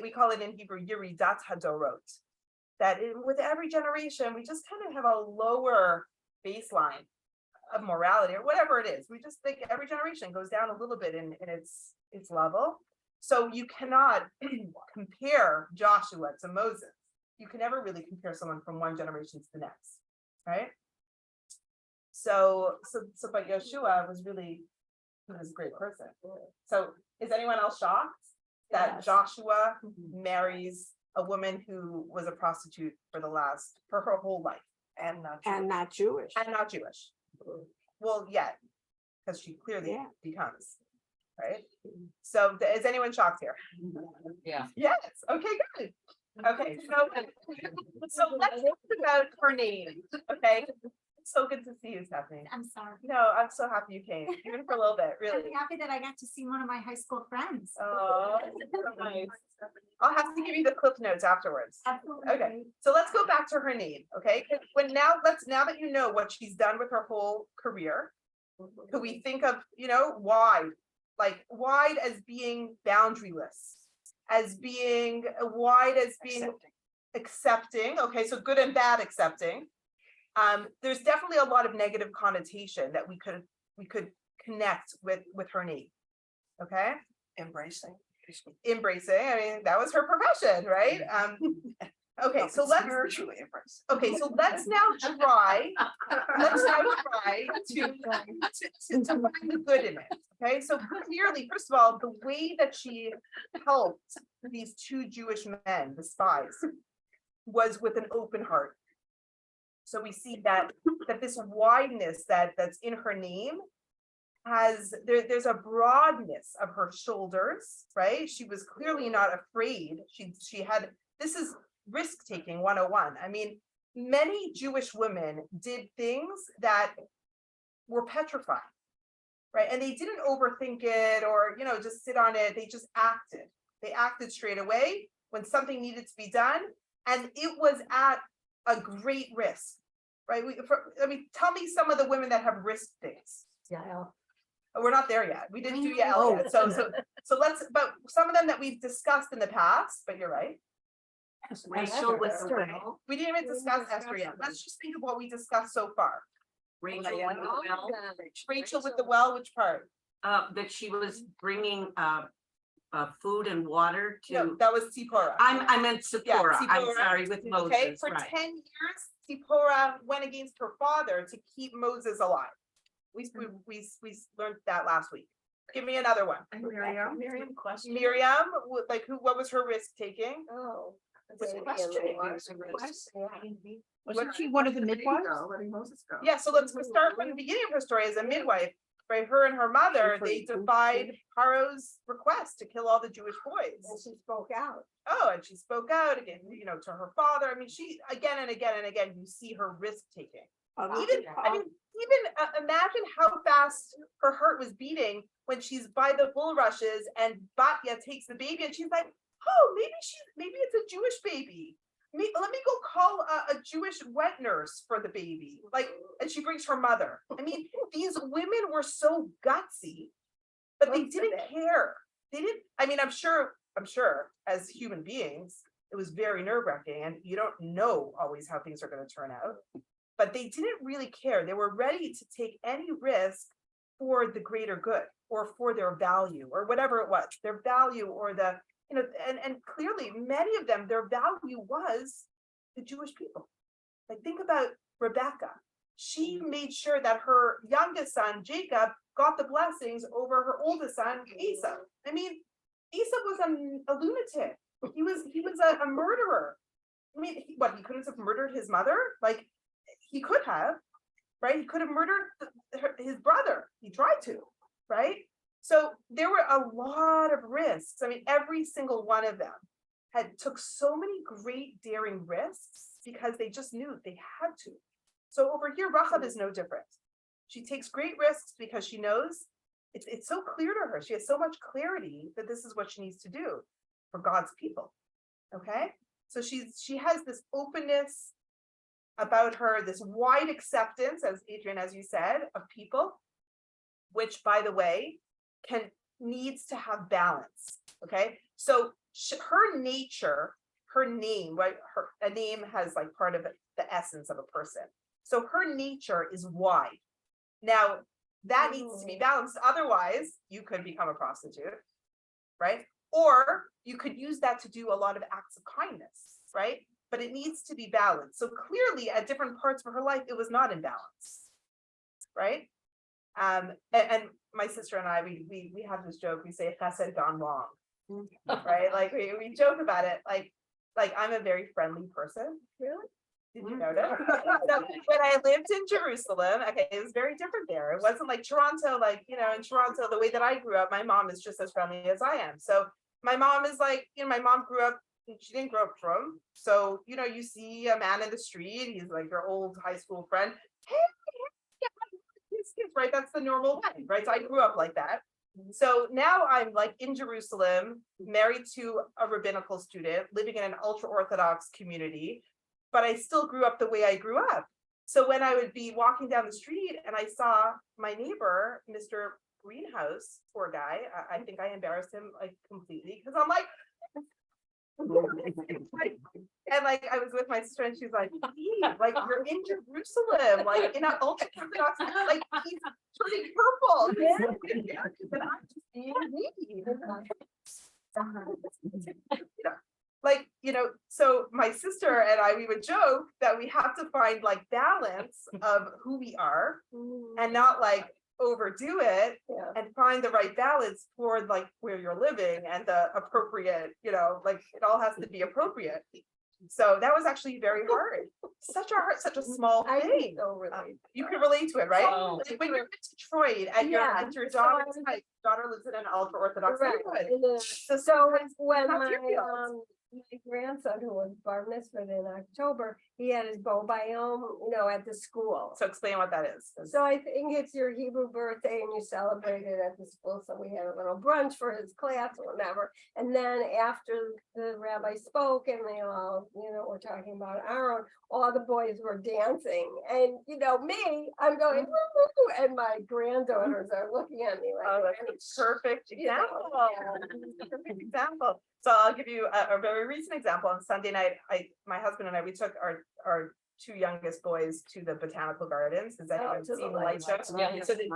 Speaker 1: We call it in Hebrew, Yeridat Hadorot. That with every generation, we just kind of have a lower baseline of morality or whatever it is. We just think every generation goes down a little bit in its level. So you cannot compare Joshua to Moses. You can never really compare someone from one generation to the next, right? But Yeshua was a great person. So is anyone else shocked that
Speaker 6: Yes.
Speaker 1: Joshua marries a woman who was a prostitute for her whole life
Speaker 5: And not.
Speaker 6: And not Jewish.
Speaker 1: and not Jewish? Well, yet, because she clearly
Speaker 6: Yeah.
Speaker 1: becomes, right? So is anyone shocked here?
Speaker 4: Yeah.
Speaker 1: Yes, okay, good. Okay, so let's talk about her name, okay? It's so good to see you, Stephanie.
Speaker 3: I'm sorry.
Speaker 1: No, I'm so happy you came, even for a little bit,
Speaker 3: I'm
Speaker 1: really.
Speaker 3: happy that I got to see one of my high school friends.
Speaker 1: Oh, so nice. I'll have to give you the clip notes afterwards.
Speaker 3: Absolutely.
Speaker 1: Okay, so let's go back to her name, okay? 'Cause now that you know what she's done with her whole career, could we think of, wide, like wide as being boundaryless, as being wide as being accepting, okay, so good and bad accepting. There's definitely a lot of negative connotation that we could connect with her name, okay?
Speaker 5: Embracing.
Speaker 1: embracing, I mean, that was her profession, right? Okay, so let's,
Speaker 5: Spiritually embrace.
Speaker 1: okay, so let's now try to find the good in it, okay? So clearly, first of all, the way that she helped these two Jewish men, the spies, was with an open heart. So we see that this wideness that's in her name there's a broadness of her shoulders, right? She was clearly not afraid. She had, this is risk-taking 101. I mean, many Jewish women did things that were petrifying, right? And they didn't overthink it or, just sit on it. They just acted. They acted straight away when something needed to be done. And it was at a great risk, right? Tell me some of the women that have risked things.
Speaker 7: Yeah.
Speaker 1: We're not there yet. We didn't do Yael yet. So let's, but some of them that we've discussed in the past, but you're right.
Speaker 8: Rachel with the
Speaker 6: Esther.
Speaker 8: well.
Speaker 1: We didn't even discuss Esther yet. Let's just think of what we discussed so far.
Speaker 8: Rachel with the well,
Speaker 1: Rachel with the well, which part?
Speaker 9: That she was bringing, food and water
Speaker 1: No,
Speaker 9: to,
Speaker 1: that was Tzipporah.
Speaker 9: I meant Sephora, I'm
Speaker 1: Tzipporah.
Speaker 9: sorry, with
Speaker 1: Okay,
Speaker 9: Moses,
Speaker 1: for
Speaker 9: right.
Speaker 1: 10 years, Tzipporah went against her father to keep Moses alive. We learned that last week. Give me another one.
Speaker 2: And Miriam.
Speaker 8: Miriam question.
Speaker 1: Miriam, what was her risk taking?
Speaker 6: Oh.
Speaker 1: Was
Speaker 6: Baby
Speaker 1: question.
Speaker 6: in the water.
Speaker 8: Wasn't she one of the midwives?
Speaker 2: Letting Moses go.
Speaker 1: Yeah, so let's start from the beginning of her story as a midwife. Right, her and her mother, they defied Paro's request to kill all the Jewish
Speaker 6: And
Speaker 1: boys.
Speaker 6: she spoke out.
Speaker 1: Oh, and she spoke out again, to her father. I mean, she again and again and again, you see her risk taking. Even imagine how fast her heart was beating when she's by the bulrushes and Batya takes the baby and she's like, oh, maybe it's a Jewish baby. Let me go call a Jewish wet nurse for the baby. And she brings her mother. I mean, these women were so gutsy, but they didn't care. They didn't, I'm sure as human beings, it was very nerve-wracking and you don't know always how things are going to turn out. But they didn't really care. They were ready to take any risk for the greater good or for their value or whatever it was, their value or the, and clearly many of them, their value was the Jewish people. Like think about Rebecca. She made sure that her youngest son, Jacob, got the blessings over her oldest son, Esau. I mean, Esau was a lunatic. He was a murderer. I mean, he couldn't have murdered his mother? He could have, right? He could have murdered his brother. He tried to, right? So there were a lot of risks. I mean, every single one of them took so many great daring risks because they just knew they had to. So over here, Rahab is no different. She takes great risks because she knows it's so clear to her. She has so much clarity that this is what she needs to do for God's people. Okay, so she has this openness about her, this wide acceptance, as Adrian, as you said, of people, which, by the way, needs to have balance. Okay, so her nature, her name, right? A name has part of the essence of a person. So her nature is wide. Now that needs to be balanced. Otherwise, you could become a prostitute, right? Or you could use that to do a lot of acts of kindness, right? But it needs to be balanced. So clearly at different parts of her life, it was not in balance, right? And my sister and I, we have this joke, we say chesed gone wrong, right? We joke about it, like I'm a very friendly person.
Speaker 6: Really?
Speaker 1: Did you notice? So when I lived in Jerusalem, okay, it was very different there. It wasn't like Toronto, in Toronto, the way that I grew up, my mom is just as friendly as I am. So my mom is my mom grew up, she didn't grow up from. So, you see a man in the street, he's like your old high school friend. Hey, right? That's the normal way, right? So I grew up like that. So now I'm in Jerusalem, married to a rabbinical student, living in an ultra-Orthodox community, but I still grew up the way I grew up. So when I would be walking down the street and I saw my neighbor, Mr. Greenhouse, poor guy, I think I embarrassed him completely because I'm and I was with my sister and she's like, you're in Jerusalem, in an ultra-Orthodox, he's turning purple. And I'm just being me. Like, so my sister and I, we would joke that we have to find like balance of who we are and not like overdo it
Speaker 6: Yeah.
Speaker 1: and find the right balance for like where you're living and the appropriate, like it all has to be appropriate. So that was actually very hard. Such a small
Speaker 6: I
Speaker 1: thing.
Speaker 6: think so really.
Speaker 1: You can relate to it, right?
Speaker 4: Oh.
Speaker 1: Like when you're in Detroit and
Speaker 6: Yeah,
Speaker 1: your
Speaker 6: so
Speaker 1: daughter,
Speaker 6: I was-
Speaker 1: my daughter lives in an ultra orthodox
Speaker 6: Right,
Speaker 1: neighborhood.
Speaker 6: and then-
Speaker 1: So
Speaker 6: So
Speaker 1: sometimes
Speaker 6: when
Speaker 1: that's
Speaker 6: my
Speaker 1: your field.
Speaker 6: my grandson, who was bar mitzvahed in October, he had his bo bayom, at the school.
Speaker 1: So explain what that is. 'Cause-
Speaker 6: So I think it's your Hebrew birthday and you celebrate it at the school, so we had a little brunch for his class or whatever. And then after the rabbi spoke and they all, were talking about Aaron, all the boys were dancing. And, me, I'm going, woo, woo, woo, and my granddaughters are looking at me like.
Speaker 1: Oh, that's a perfect
Speaker 6: Yeah.
Speaker 1: example. Perfect example. So I'll give you a very recent example. On Sunday night, my husband and I, we took our two youngest boys to the botanical gardens. Has anyone
Speaker 6: to the
Speaker 1: seen the light show?
Speaker 6: light
Speaker 4: Yeah.
Speaker 1: So the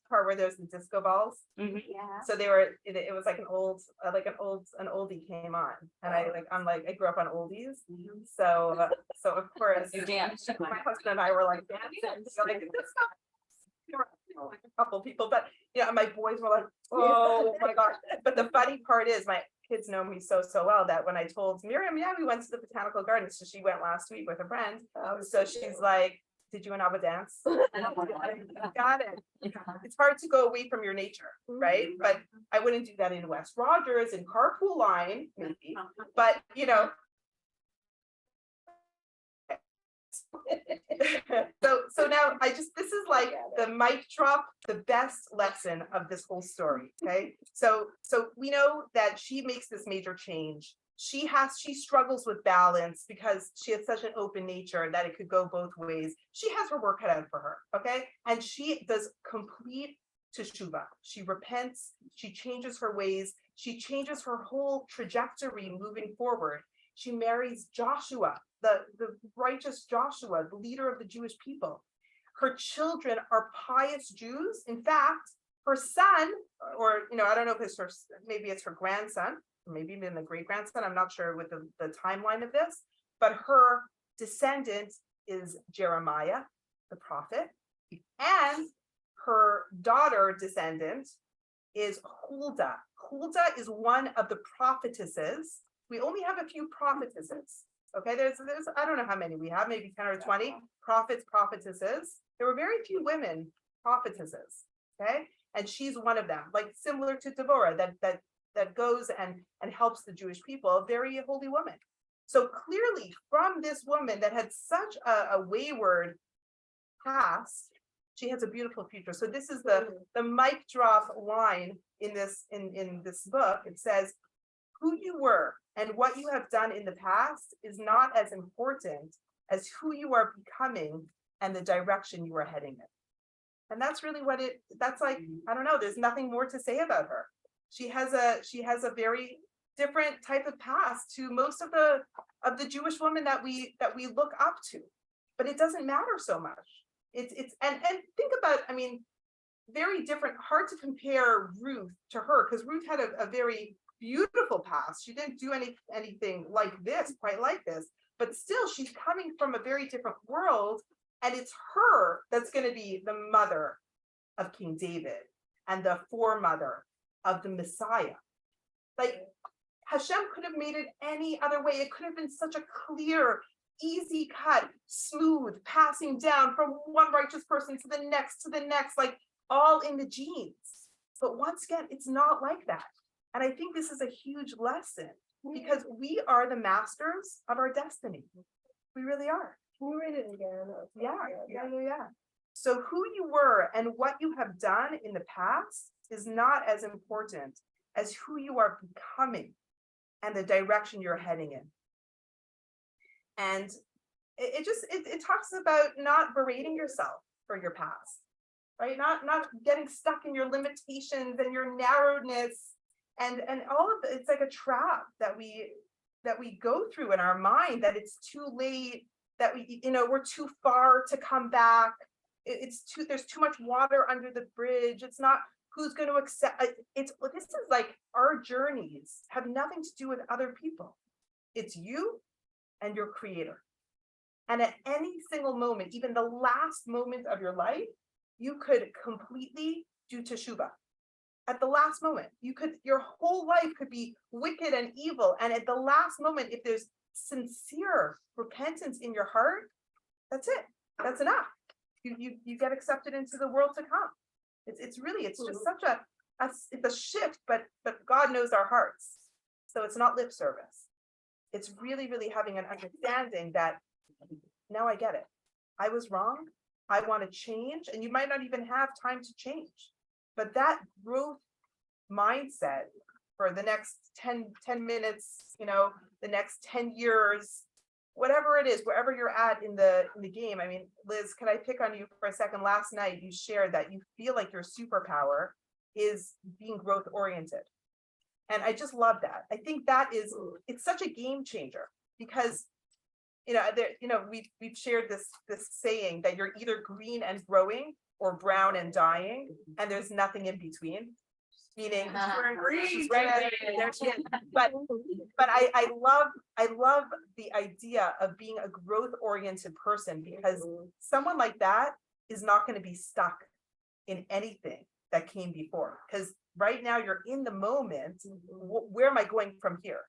Speaker 1: part where there's the disco balls.
Speaker 3: Yeah.
Speaker 1: So it was like an oldie came on, and I grew up on oldies. So of course,
Speaker 4: You dance.
Speaker 1: my husband and I were like dancing. So like, there were, like a couple people, but my boys were like, oh my gosh. But the funny part is my kids know me so well that when I told Miriam, yeah, we went to the botanical gardens, so she went last week with a friend. So she's like, did you and Abba dance? Got it. It's hard to go away from your nature, right? But I wouldn't do that in West Rogers in carpool line, maybe, but so now this is like the mic drop, the best lesson of this whole story. Okay. So we know that she makes this major change. She struggles with balance because she has such an open nature that it could go both ways. She has her work cut out for her. Okay. And she does complete teshuvah. She repents, she changes her ways, she changes her whole trajectory moving forward. She marries Joshua, the righteous Joshua, the leader of the Jewish people. Her children are pious Jews. In fact, her son, or I don't know if maybe it's her grandson, or maybe even the great grandson. I'm not sure with the timeline of this, but her descendant is Jeremiah, the prophet, and her daughter descendant is Huldah. Huldah is one of the prophetesses. We only have a few prophetesses. Okay, there's I don't know how many we have, maybe 10 or 20 prophets, prophetesses. There were very few women prophetesses. Okay, and she's one of them, like similar to Deborah, that goes and helps the Jewish people, a very holy woman. So clearly, from this woman that had such a wayward past, she has a beautiful future. So this is the mic drop line in this book. It says, who you were and what you have done in the past is not as important as who you are becoming and the direction you are heading in. And that's really that's like, I don't know, there's nothing more to say about her. She has a very different type of past to most of the Jewish women that we look up to, but it doesn't matter so much. It's and think about, very different, hard to compare Ruth to her, because Ruth had a very beautiful past. She didn't do anything like this, quite like this, but still she's coming from a very different world, and it's her that's going to be the mother of King David and the foremother of the Messiah. Like, Hashem could have made it any other way. It could have been such a clear, easy cut, smooth passing down from one righteous person to the next, like all in the genes. But once again, it's not like that. And I think this is a huge lesson, because we are the masters of our destiny. We really are.
Speaker 6: Can you read it again?
Speaker 1: Yeah. So who you were and what you have done in the past is not as important as who you are becoming and the direction you're heading in. And it talks about not berating yourself for your past, right? Not getting stuck in your limitations and your narrowness and all of it. It's like a trap that we go through in our mind, that it's too late, that we're too far to come back. There's too much water under the bridge. It's not who's going to accept, this is like our journeys have nothing to do with other people. It's you and your creator. And at any single moment, even the last moment of your life, you could completely do teshuvah. At the last moment, your whole life could be wicked and evil. And at the last moment, if there's sincere repentance in your heart, that's it. That's enough. You get accepted into the world to come. It's just such it's a shift, but God knows our hearts. So it's not lip service. It's really, really having an understanding that now I get it. I was wrong. I want to change. And you might not even have time to change. But that growth mindset for the next 10 minutes, the next 10 years, whatever it is, wherever you're at in the game. I mean, Liz, can I pick on you for a second? Last night you shared that you feel like your superpower is being growth oriented. And I just love that. I think it's such a game changer because we've shared this saying that you're either green and growing or brown and dying, and there's nothing in between. Meaning, but I love the idea of being a growth oriented person, because someone like that is not going to be stuck in anything that came before. Because right now you're in the moment. Where am I going from here?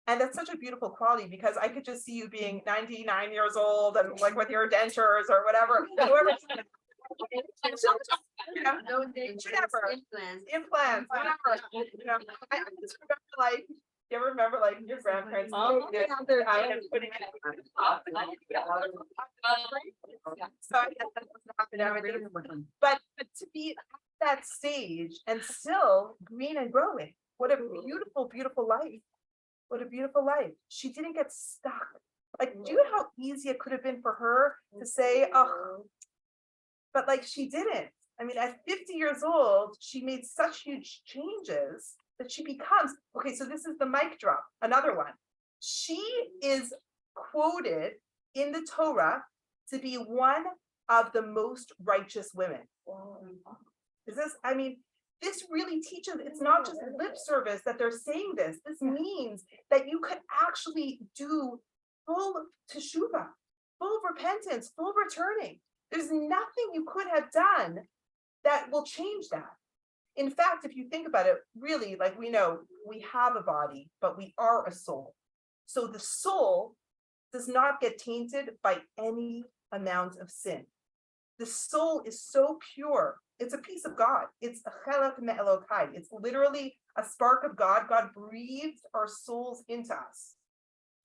Speaker 1: And that's such a beautiful quality, because I could just see you being 99 years old and like with your dentures or whatever. Implants, whatever. I just remember, like, you ever remember like your grandparents?
Speaker 6: Oh, yeah, they're
Speaker 1: Putting it. So I guess that doesn't happen every day. But to be at that stage and still green and growing, what a beautiful, beautiful life. What a beautiful life. She didn't get stuck. Like, do you know how easy it could have been for her to say, oh, but like she didn't. I mean, at 50 years old, she made such huge changes that she becomes, okay, so this is the mic drop, another one. She is quoted in the Torah to be one of the most righteous women. This really teaches, it's not just lip service that they're saying this. This means that you could actually do full teshuvah, full repentance, full returning. There's nothing you could have done that will change that. In fact, if you think about it, really, like, we know we have a body, but we are a soul. So the soul does not get tainted by any amount of sin. The soul is so pure. It's a piece of God. It's a chelak me'elokai. It's literally a spark of God. God breathed our souls into us.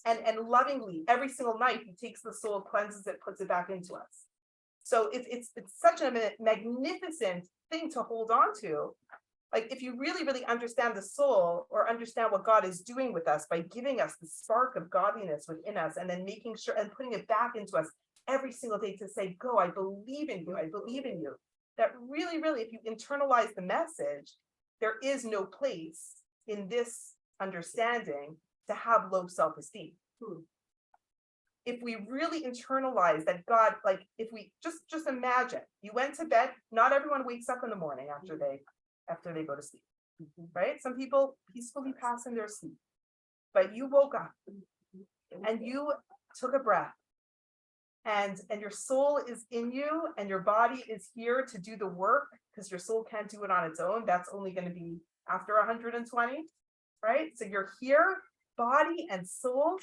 Speaker 1: And lovingly, every single night, he takes the soul, cleanses it, puts it back into us. So it's such a magnificent thing to hold on to. Like, if you really, really understand the soul, or understand what God is doing with us by giving us the spark of godliness within us, and then making sure and putting it back into us every single day to say, go, I believe in you. I believe in you. That really, really, if you internalize the message, there is no place in this understanding to have low self-esteem. If we really internalize that God, like, if we just imagine you went to bed, not everyone wakes up in the morning after they go to sleep, right? Some people peacefully pass in their sleep, but you woke up and you took a breath, and your soul is in you, and your body is here to do the work, because your soul can't do it on its own. That's only going to be after 120, right? So you're here, body and soul,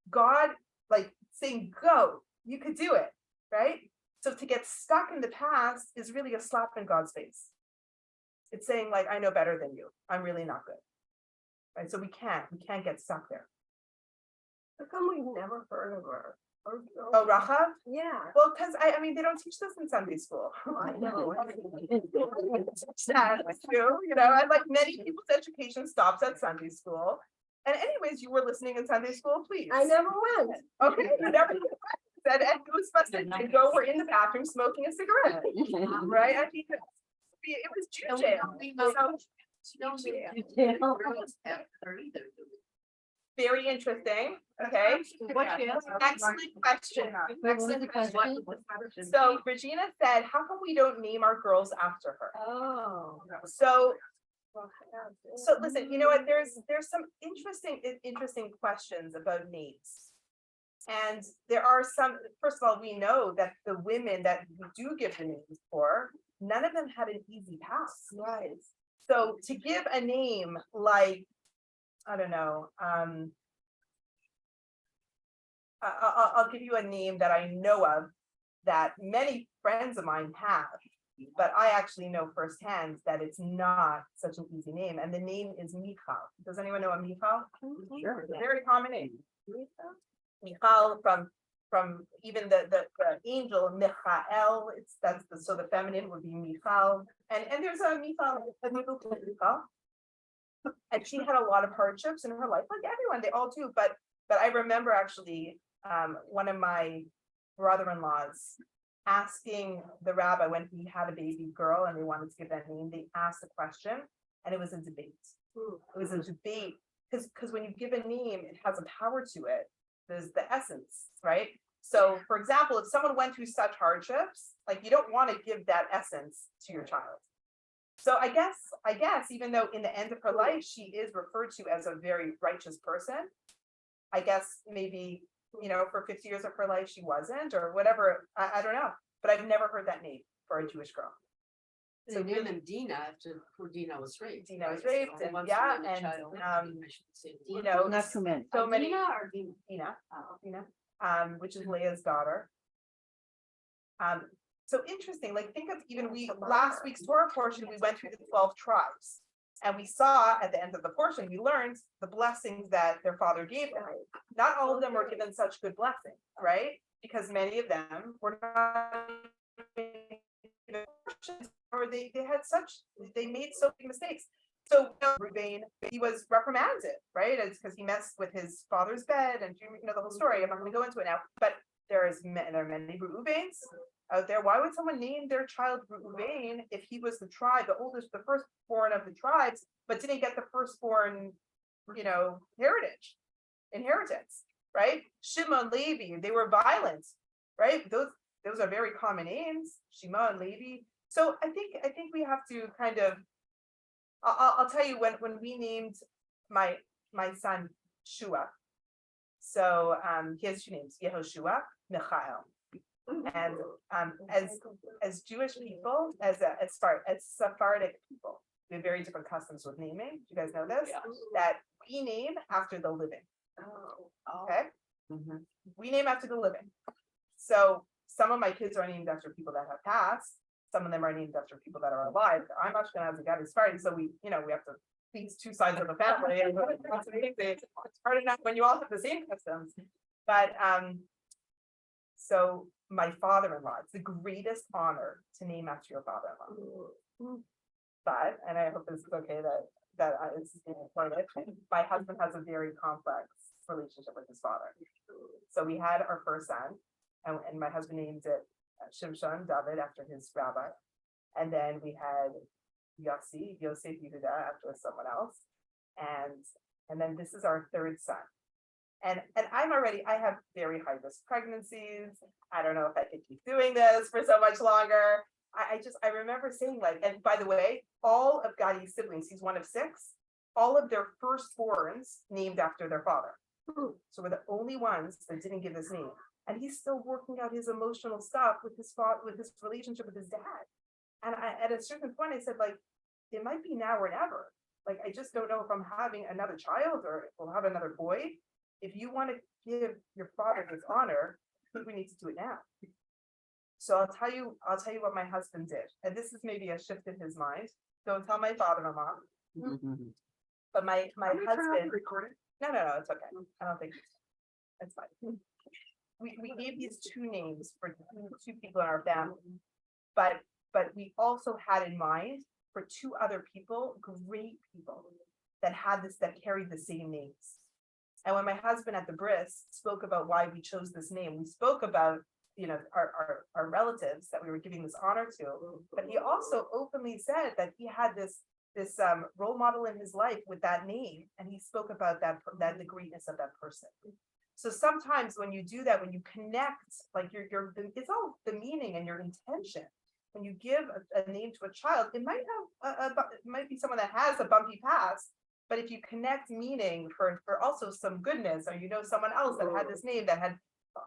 Speaker 1: God, like, saying, go, you could do it, right? So to get stuck in the past is really a slap in God's face. It's saying, like, I know better than you. I'm really not good, right? So we can't get stuck there.
Speaker 6: How come we've never heard of her?
Speaker 1: Oh, Rachav?
Speaker 6: Yeah.
Speaker 1: Well, because I mean, they don't teach this in Sunday school.
Speaker 6: I know.
Speaker 1: That's true, and like many people's education stops at Sunday school. And anyways, you were listening in Sunday school, please.
Speaker 6: I never went.
Speaker 1: Okay, you never said, and it was supposed to go, we're in the bathroom smoking a cigarette, right? I think it was Jew jail. So very interesting, okay?
Speaker 2: What she asked?
Speaker 1: Excellent question.
Speaker 7: What was the question?
Speaker 1: So Regina said, how come we don't name our girls after her?
Speaker 6: Oh.
Speaker 1: So listen, you know what, there's some interesting questions about names. And there are some, first of all, we know that the women that we do give the names for, none of them had an easy path.
Speaker 6: Right.
Speaker 1: So to give a name like, I don't know, I'll give you a name that I know of that many friends of mine have, but I actually know firsthand that it's not such an easy name, and the name is Michal. Does anyone know a Michal?
Speaker 8: Sure.
Speaker 1: It's a very common name. Michal from even the angel Michael, so the feminine would be Michal, and there's a Michal, a Michal. And she had a lot of hardships in her life, like everyone, they all do, but I remember actually, one of my brother-in-laws asking the rabbi when he had a baby girl and they wanted to give that name, they asked the question, and it was a debate. It was a debate, because when you give a name, it has a power to it. There's the essence, right? So, for example, if someone went through such hardships, like you don't want to give that essence to your child. So I guess even though in the end of her life, she is referred to as a very righteous person, I guess maybe, you know, for 50 years of her life, she wasn't, or whatever, I don't know, but I've never heard that name for a Jewish girl.
Speaker 10: So women Dina after poor Dina was raped.
Speaker 1: Dina was
Speaker 10: right?
Speaker 1: raped,
Speaker 10: So
Speaker 1: and
Speaker 10: once
Speaker 1: yeah,
Speaker 10: you had a
Speaker 1: and,
Speaker 10: child, I should say
Speaker 1: you
Speaker 10: Dina.
Speaker 1: know,
Speaker 8: Not too many.
Speaker 1: so many,
Speaker 3: Dina or Dina?
Speaker 1: Dina,
Speaker 3: Oh.
Speaker 1: Dina, which is Leah's daughter. So interesting, like think of even last week's Torah portion, we went through the 12 tribes. And we saw at the end of the portion, we learned the blessings that their father gave them. Not all of them were given such good blessings, right? Because many of them were not given portions, or they made so many mistakes. So Reuben, he was reprimanded, right? It's because he messed with his father's bed, and you know the whole story. I'm not going to go into it now, but there are many Reubens out there. Why would someone name their child Reuben if he was the tribe, the oldest, the firstborn of the tribes, but didn't get the firstborn, you know, inheritance, right? Shimon, Levi, they were violent, right? Those are very common names, Shimon, Levi. So I think we have to kind of, I'll tell you when we named my son Shua. So he has two names, Yehoshua, Michael. And as Jewish people, as Sephardic people, we have very different customs with naming. You guys know this? That we name after the living. Okay? We name after the living. So some of my kids are named after people that have passed. Some of them are named after people that are alive. I'm Ashkenazi, God is Sephardi, so we have to please two sides of the family. And it's hard enough when you all have the same customs. But so my father-in-law, it's the greatest honor to name after your father-in-law. But, and I hope this is okay that it's part of it, my husband has a very complex relationship with his father. So we had our first son, and my husband named it Shimshon, David, after his rabbi. And then we had Yosef Yehuda after someone else. And then this is our third son. And I have very high risk pregnancies. I don't know if I could keep doing this for so much longer. I remember saying, like, and by the way, all of Gadi's siblings, he's one of 6, all of their firstborns named after their father. So we're the only ones that didn't give his name. And he's still working out his emotional stuff with his father, with his relationship with his dad. And at a certain point, I said, like, it might be now or never. Like, I just don't know if I'm having another child or if we'll have another boy. If you want to give your father this honor, I think we need to do it now. So I'll tell you what my husband did. And this is maybe a shift in his mind. Don't tell my father-in-law. But my husband. No, it's okay. I don't think it's fine. We gave these 2 names for 2 people in our family, but we also had in mind for 2 other people, great people that carried the same names. And when my husband at the bris spoke about why we chose this name, we spoke about, you know, our relatives that we were giving this honor to, but he also openly said that he had this this role model in his life with that name, and he spoke about that the greatness of that person. So sometimes when you do that, when you connect, like it's all the meaning and your intention. When you give a name to a child, it might have it might be someone that has a bumpy past, but if you connect meaning for also some goodness, or someone else that had this name that had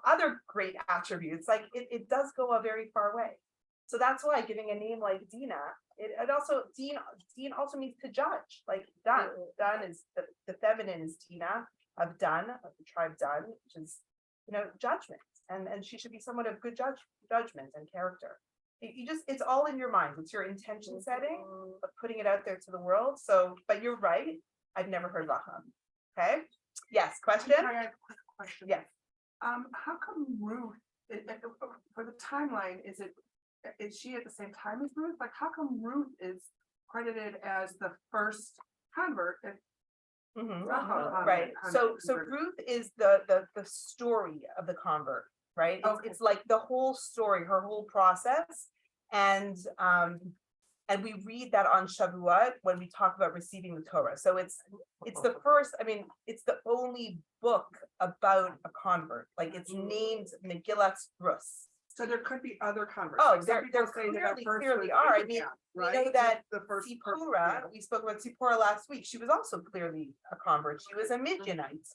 Speaker 1: other great attributes, like it does go a very far way. So that's why giving a name like Dina, it also Dean also means to judge, like Dun. Dun is the feminine is Dina of Dun, of the tribe Dun, which is judgment, and she should be someone of good judgment and character. It's all in your mind. It's your intention setting of putting it out there to the world. So, but you're right. I've never heard Rahab. Okay. Yes. Question.
Speaker 2: I have a quick question.
Speaker 1: Yes.
Speaker 2: How come Ruth, for the timeline, is she at the same time as Ruth? Like, how come Ruth is credited as the first convert?
Speaker 1: Right. So Ruth is the story of the convert, right? It's like the whole story, her whole process. And we read that on Shavuot when we talk about receiving the Torah. So it's the first, it's the only book about a convert. Like it's named Megillat Rus.
Speaker 2: So there could be other converts.
Speaker 1: Oh,
Speaker 2: Like, some
Speaker 1: there
Speaker 2: people say that our first
Speaker 1: clearly
Speaker 2: was
Speaker 1: are. I
Speaker 2: Abraham,
Speaker 1: mean,
Speaker 2: right?
Speaker 1: we know that
Speaker 2: The first person,
Speaker 1: Zipporah, we spoke about Zipporah last week. She was also clearly a convert. She was a Midianite,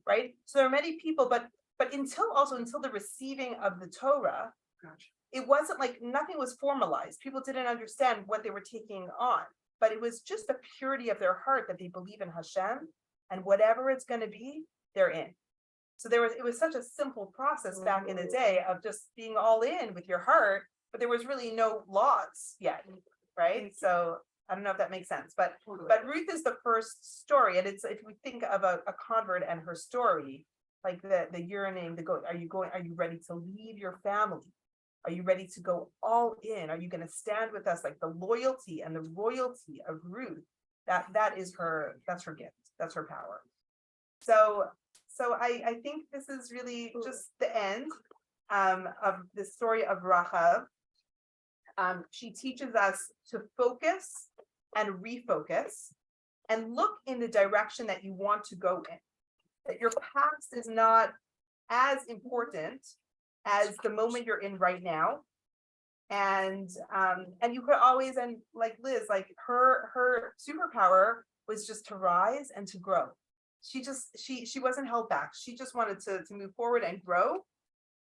Speaker 1: right? So there are many people, but until the receiving of the Torah,
Speaker 2: Gotcha.
Speaker 1: it wasn't like nothing was formalized. People didn't understand what they were taking on, but it was just the purity of their heart that they believe in Hashem, and whatever it's going to be, they're in. So it was such a simple process back in the day of just being all in with your heart, but there was really no laws yet, right? So I don't know if that makes sense, but Ruth is the first story, and it's if we think of a convert and her story, like the yearning, are you ready to leave your family? Are you ready to go all in? Are you going to stand with us? Like the loyalty and the royalty of Ruth, that's her gift, that's her power. So I think this is really just the end of the story of Rahab. She teaches us to focus and refocus and look in the direction that you want to go in. That your past is not as important as the moment you're in right now. And you could always, and like Liz, like her superpower was just to rise and to grow. She wasn't held back. She just wanted to move forward and grow.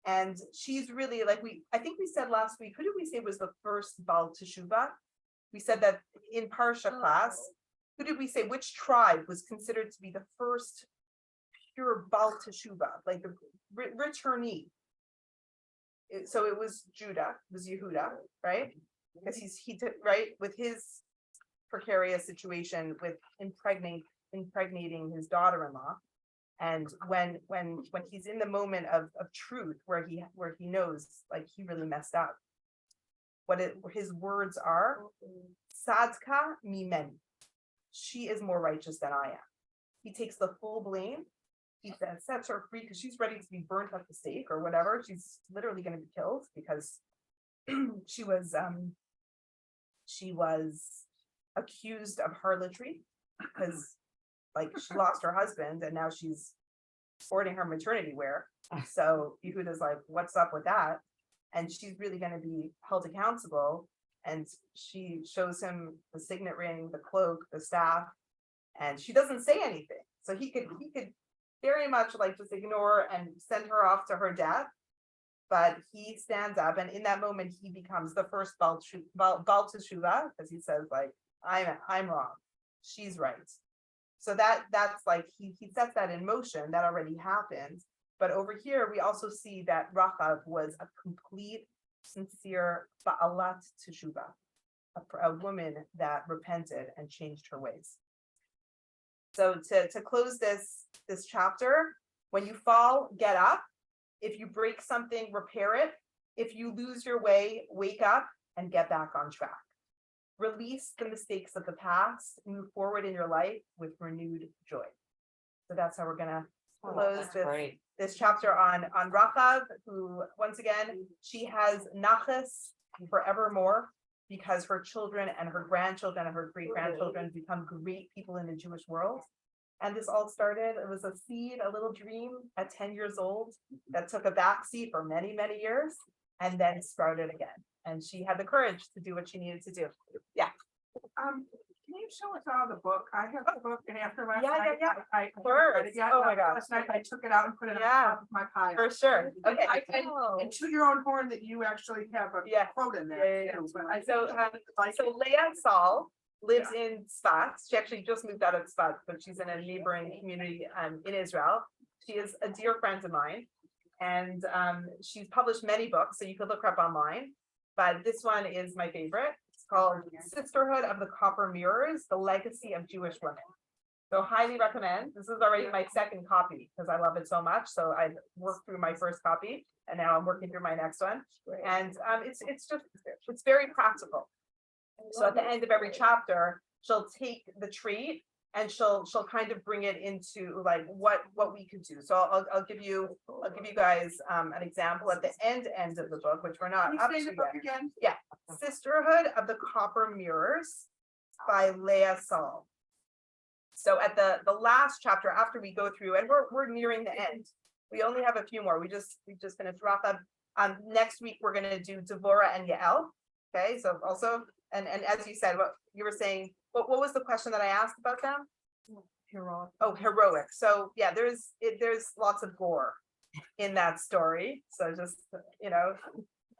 Speaker 1: And she's really like I think we said last week, who did we say was the first Baal Teshuvah? We said that in Parsha class. Who did we say, which tribe was considered to be the first pure Baal Teshuvah, like the returnee? So it was Judah, it was Yehuda, right? Because he took, right, with his precarious situation with impregnating his daughter-in-law, and when he's in the moment of truth where he knows like he really messed up, his words are, Sadka mimeni, she is more righteous than I am. He takes the full blame. He sets her free because she's ready to be burnt at the stake or whatever. She's literally going to be killed because she was accused of harlotry because like she lost her husband and now she's sporting her maternity wear. So Yehuda's like, what's up with that? And she's really going to be held accountable. And she shows him the signet ring, the cloak, the staff, and she doesn't say anything. So he could very much like just ignore and send her off to her death. But he stands up, and in that moment, he becomes the first Baal Teshuvah, because he says, like, I'm wrong, she's right. So that's like he sets that in motion. That already happened. But over here, we also see that Rahab was a complete, sincere Ba'alat Teshuvah, a woman that repented and changed her ways. So to close this chapter, when you fall, get up. If you break something, repair it. If you lose your way, wake up and get back on track. Release the mistakes of the past, move forward in your life with renewed joy. So that's how we're gonna close this chapter on Rahab, who once again, she has nachas forevermore because her children and her grandchildren and her great grandchildren become great people in the Jewish world. And this all started, it was a seed, a little dream at 10 years old that took a backseat for many, many years and then sprouted again. And she had the courage to do what she needed to do.
Speaker 2: Can you show us all the book? I have the book and after last
Speaker 1: Yeah,
Speaker 2: night,
Speaker 1: yeah.
Speaker 2: I haven't read
Speaker 1: Course.
Speaker 2: it yet.
Speaker 1: Oh my gosh.
Speaker 2: Last night I took it out and put it on
Speaker 1: Yeah.
Speaker 2: top of my pile.
Speaker 1: For sure. Okay.
Speaker 2: And to your own horn that you actually have a
Speaker 1: Yeah.
Speaker 2: quote in
Speaker 1: Yeah,
Speaker 2: there.
Speaker 1: yeah,
Speaker 2: too, but I
Speaker 1: So,
Speaker 2: like
Speaker 1: so Leah Saul lives in Sfat. She actually just moved out of Sfat, but she's in a neighboring community in Israel. She is a dear friend of mine. And she's published many books, so you could look her up online. But this one is my favorite. It's called Sisterhood of the Copper Mirrors, The Legacy of Jewish Women. So highly recommend. This is already my second copy because I love it so much. So I worked through my first copy and now I'm working through my next one. And it's very practical. So at the end of every chapter, she'll take the trait and she'll kind of bring it into like what we could do. So I'll give you guys an example at the end of the book, which we're not
Speaker 2: Can you
Speaker 1: up
Speaker 2: say
Speaker 1: to
Speaker 2: the book
Speaker 1: yet.
Speaker 2: again?
Speaker 1: Sisterhood of the Copper Mirrors by Leah Saul. So at the last chapter, after we go through, and we're nearing the end, we only have a few more. We just finished Rafa. Next week we're gonna do Devorah and Yael. Okay, so also, and as you said, what you were saying, what was the question that I asked about them?
Speaker 8: Heroic.
Speaker 1: Oh, heroic. So yeah, there's lots of gore in that story. So just,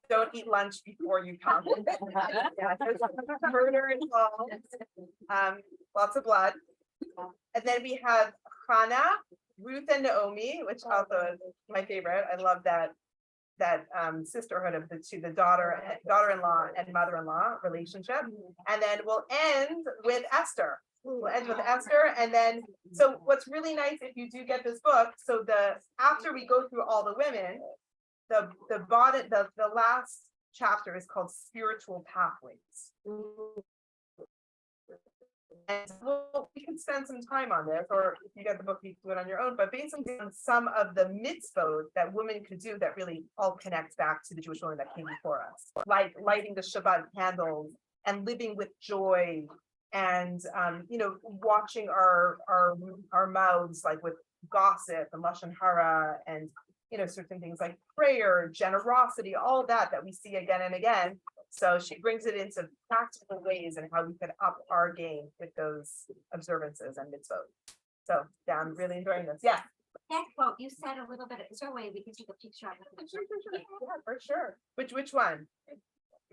Speaker 1: don't eat lunch before you come. Yeah, there's murder involved. Lots of blood. And then we have Hannah, Ruth and Naomi, which also is my favorite. I love that sisterhood of the two, the daughter-in-law and mother-in-law relationship. And then we'll end with Esther. We'll end with Esther. And then, so what's really nice if you do get this book, so after we go through all the women, the last chapter is called Spiritual Pathways. And we can spend some time on this, or if you get the book, you can do it on your own, but basically on some of the mitzvot that women could do that really all connect back to the Jewish women that came before us, like lighting the Shabbat candles and living with joy and, watching our mouths, like with gossip and lashon hara and, certain things like prayer, generosity, all that we see again and again. So she brings it into practical ways and how we could up our game with those observances and mitzvot. So yeah, I'm really enjoying this. Yeah.
Speaker 3: That quote, you said a little bit, is there a way we can take a picture of it?
Speaker 1: Yeah, for sure. Which one?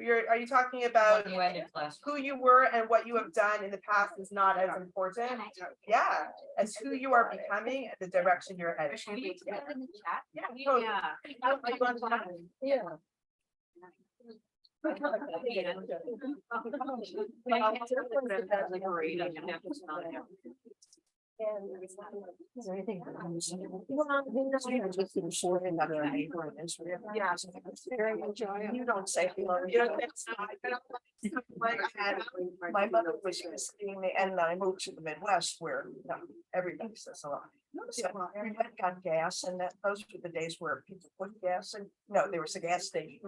Speaker 1: Are you talking about who you were and what you have done in the past is not as important? Yeah, as who you are becoming and the direction you're heading.
Speaker 3: Should we put it in the chat?
Speaker 1: Yeah, totally. Are you on time?
Speaker 6: Yeah.
Speaker 5: Is there anything? Yeah, it's very enjoyable. You don't say hello. My mother was visiting me and I moved to the Midwest where everybody says hello. So we went, got gas and those were the days where people put gas in. No, there was a gas station.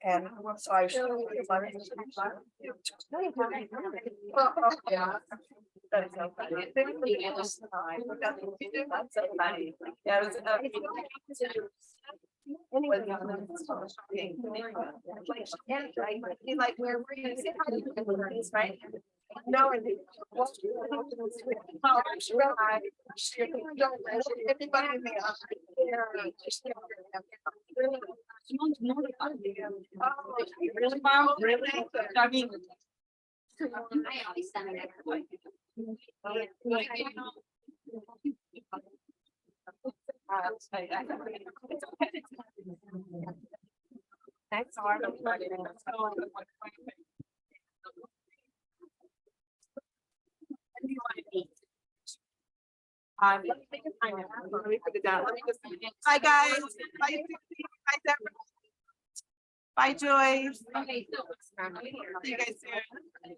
Speaker 5: And so I.
Speaker 1: Yeah. That's so funny. That's so funny. Yeah, it was, like where were you? Right? No, everybody in the really? I mean,
Speaker 3: I always send it.
Speaker 1: Thanks. Let me take a time. Let me put it down. Bye, guys. Bye, Susie. Bye, Deborah. Bye, Joyce.
Speaker 3: Okay, so.
Speaker 1: See you guys soon.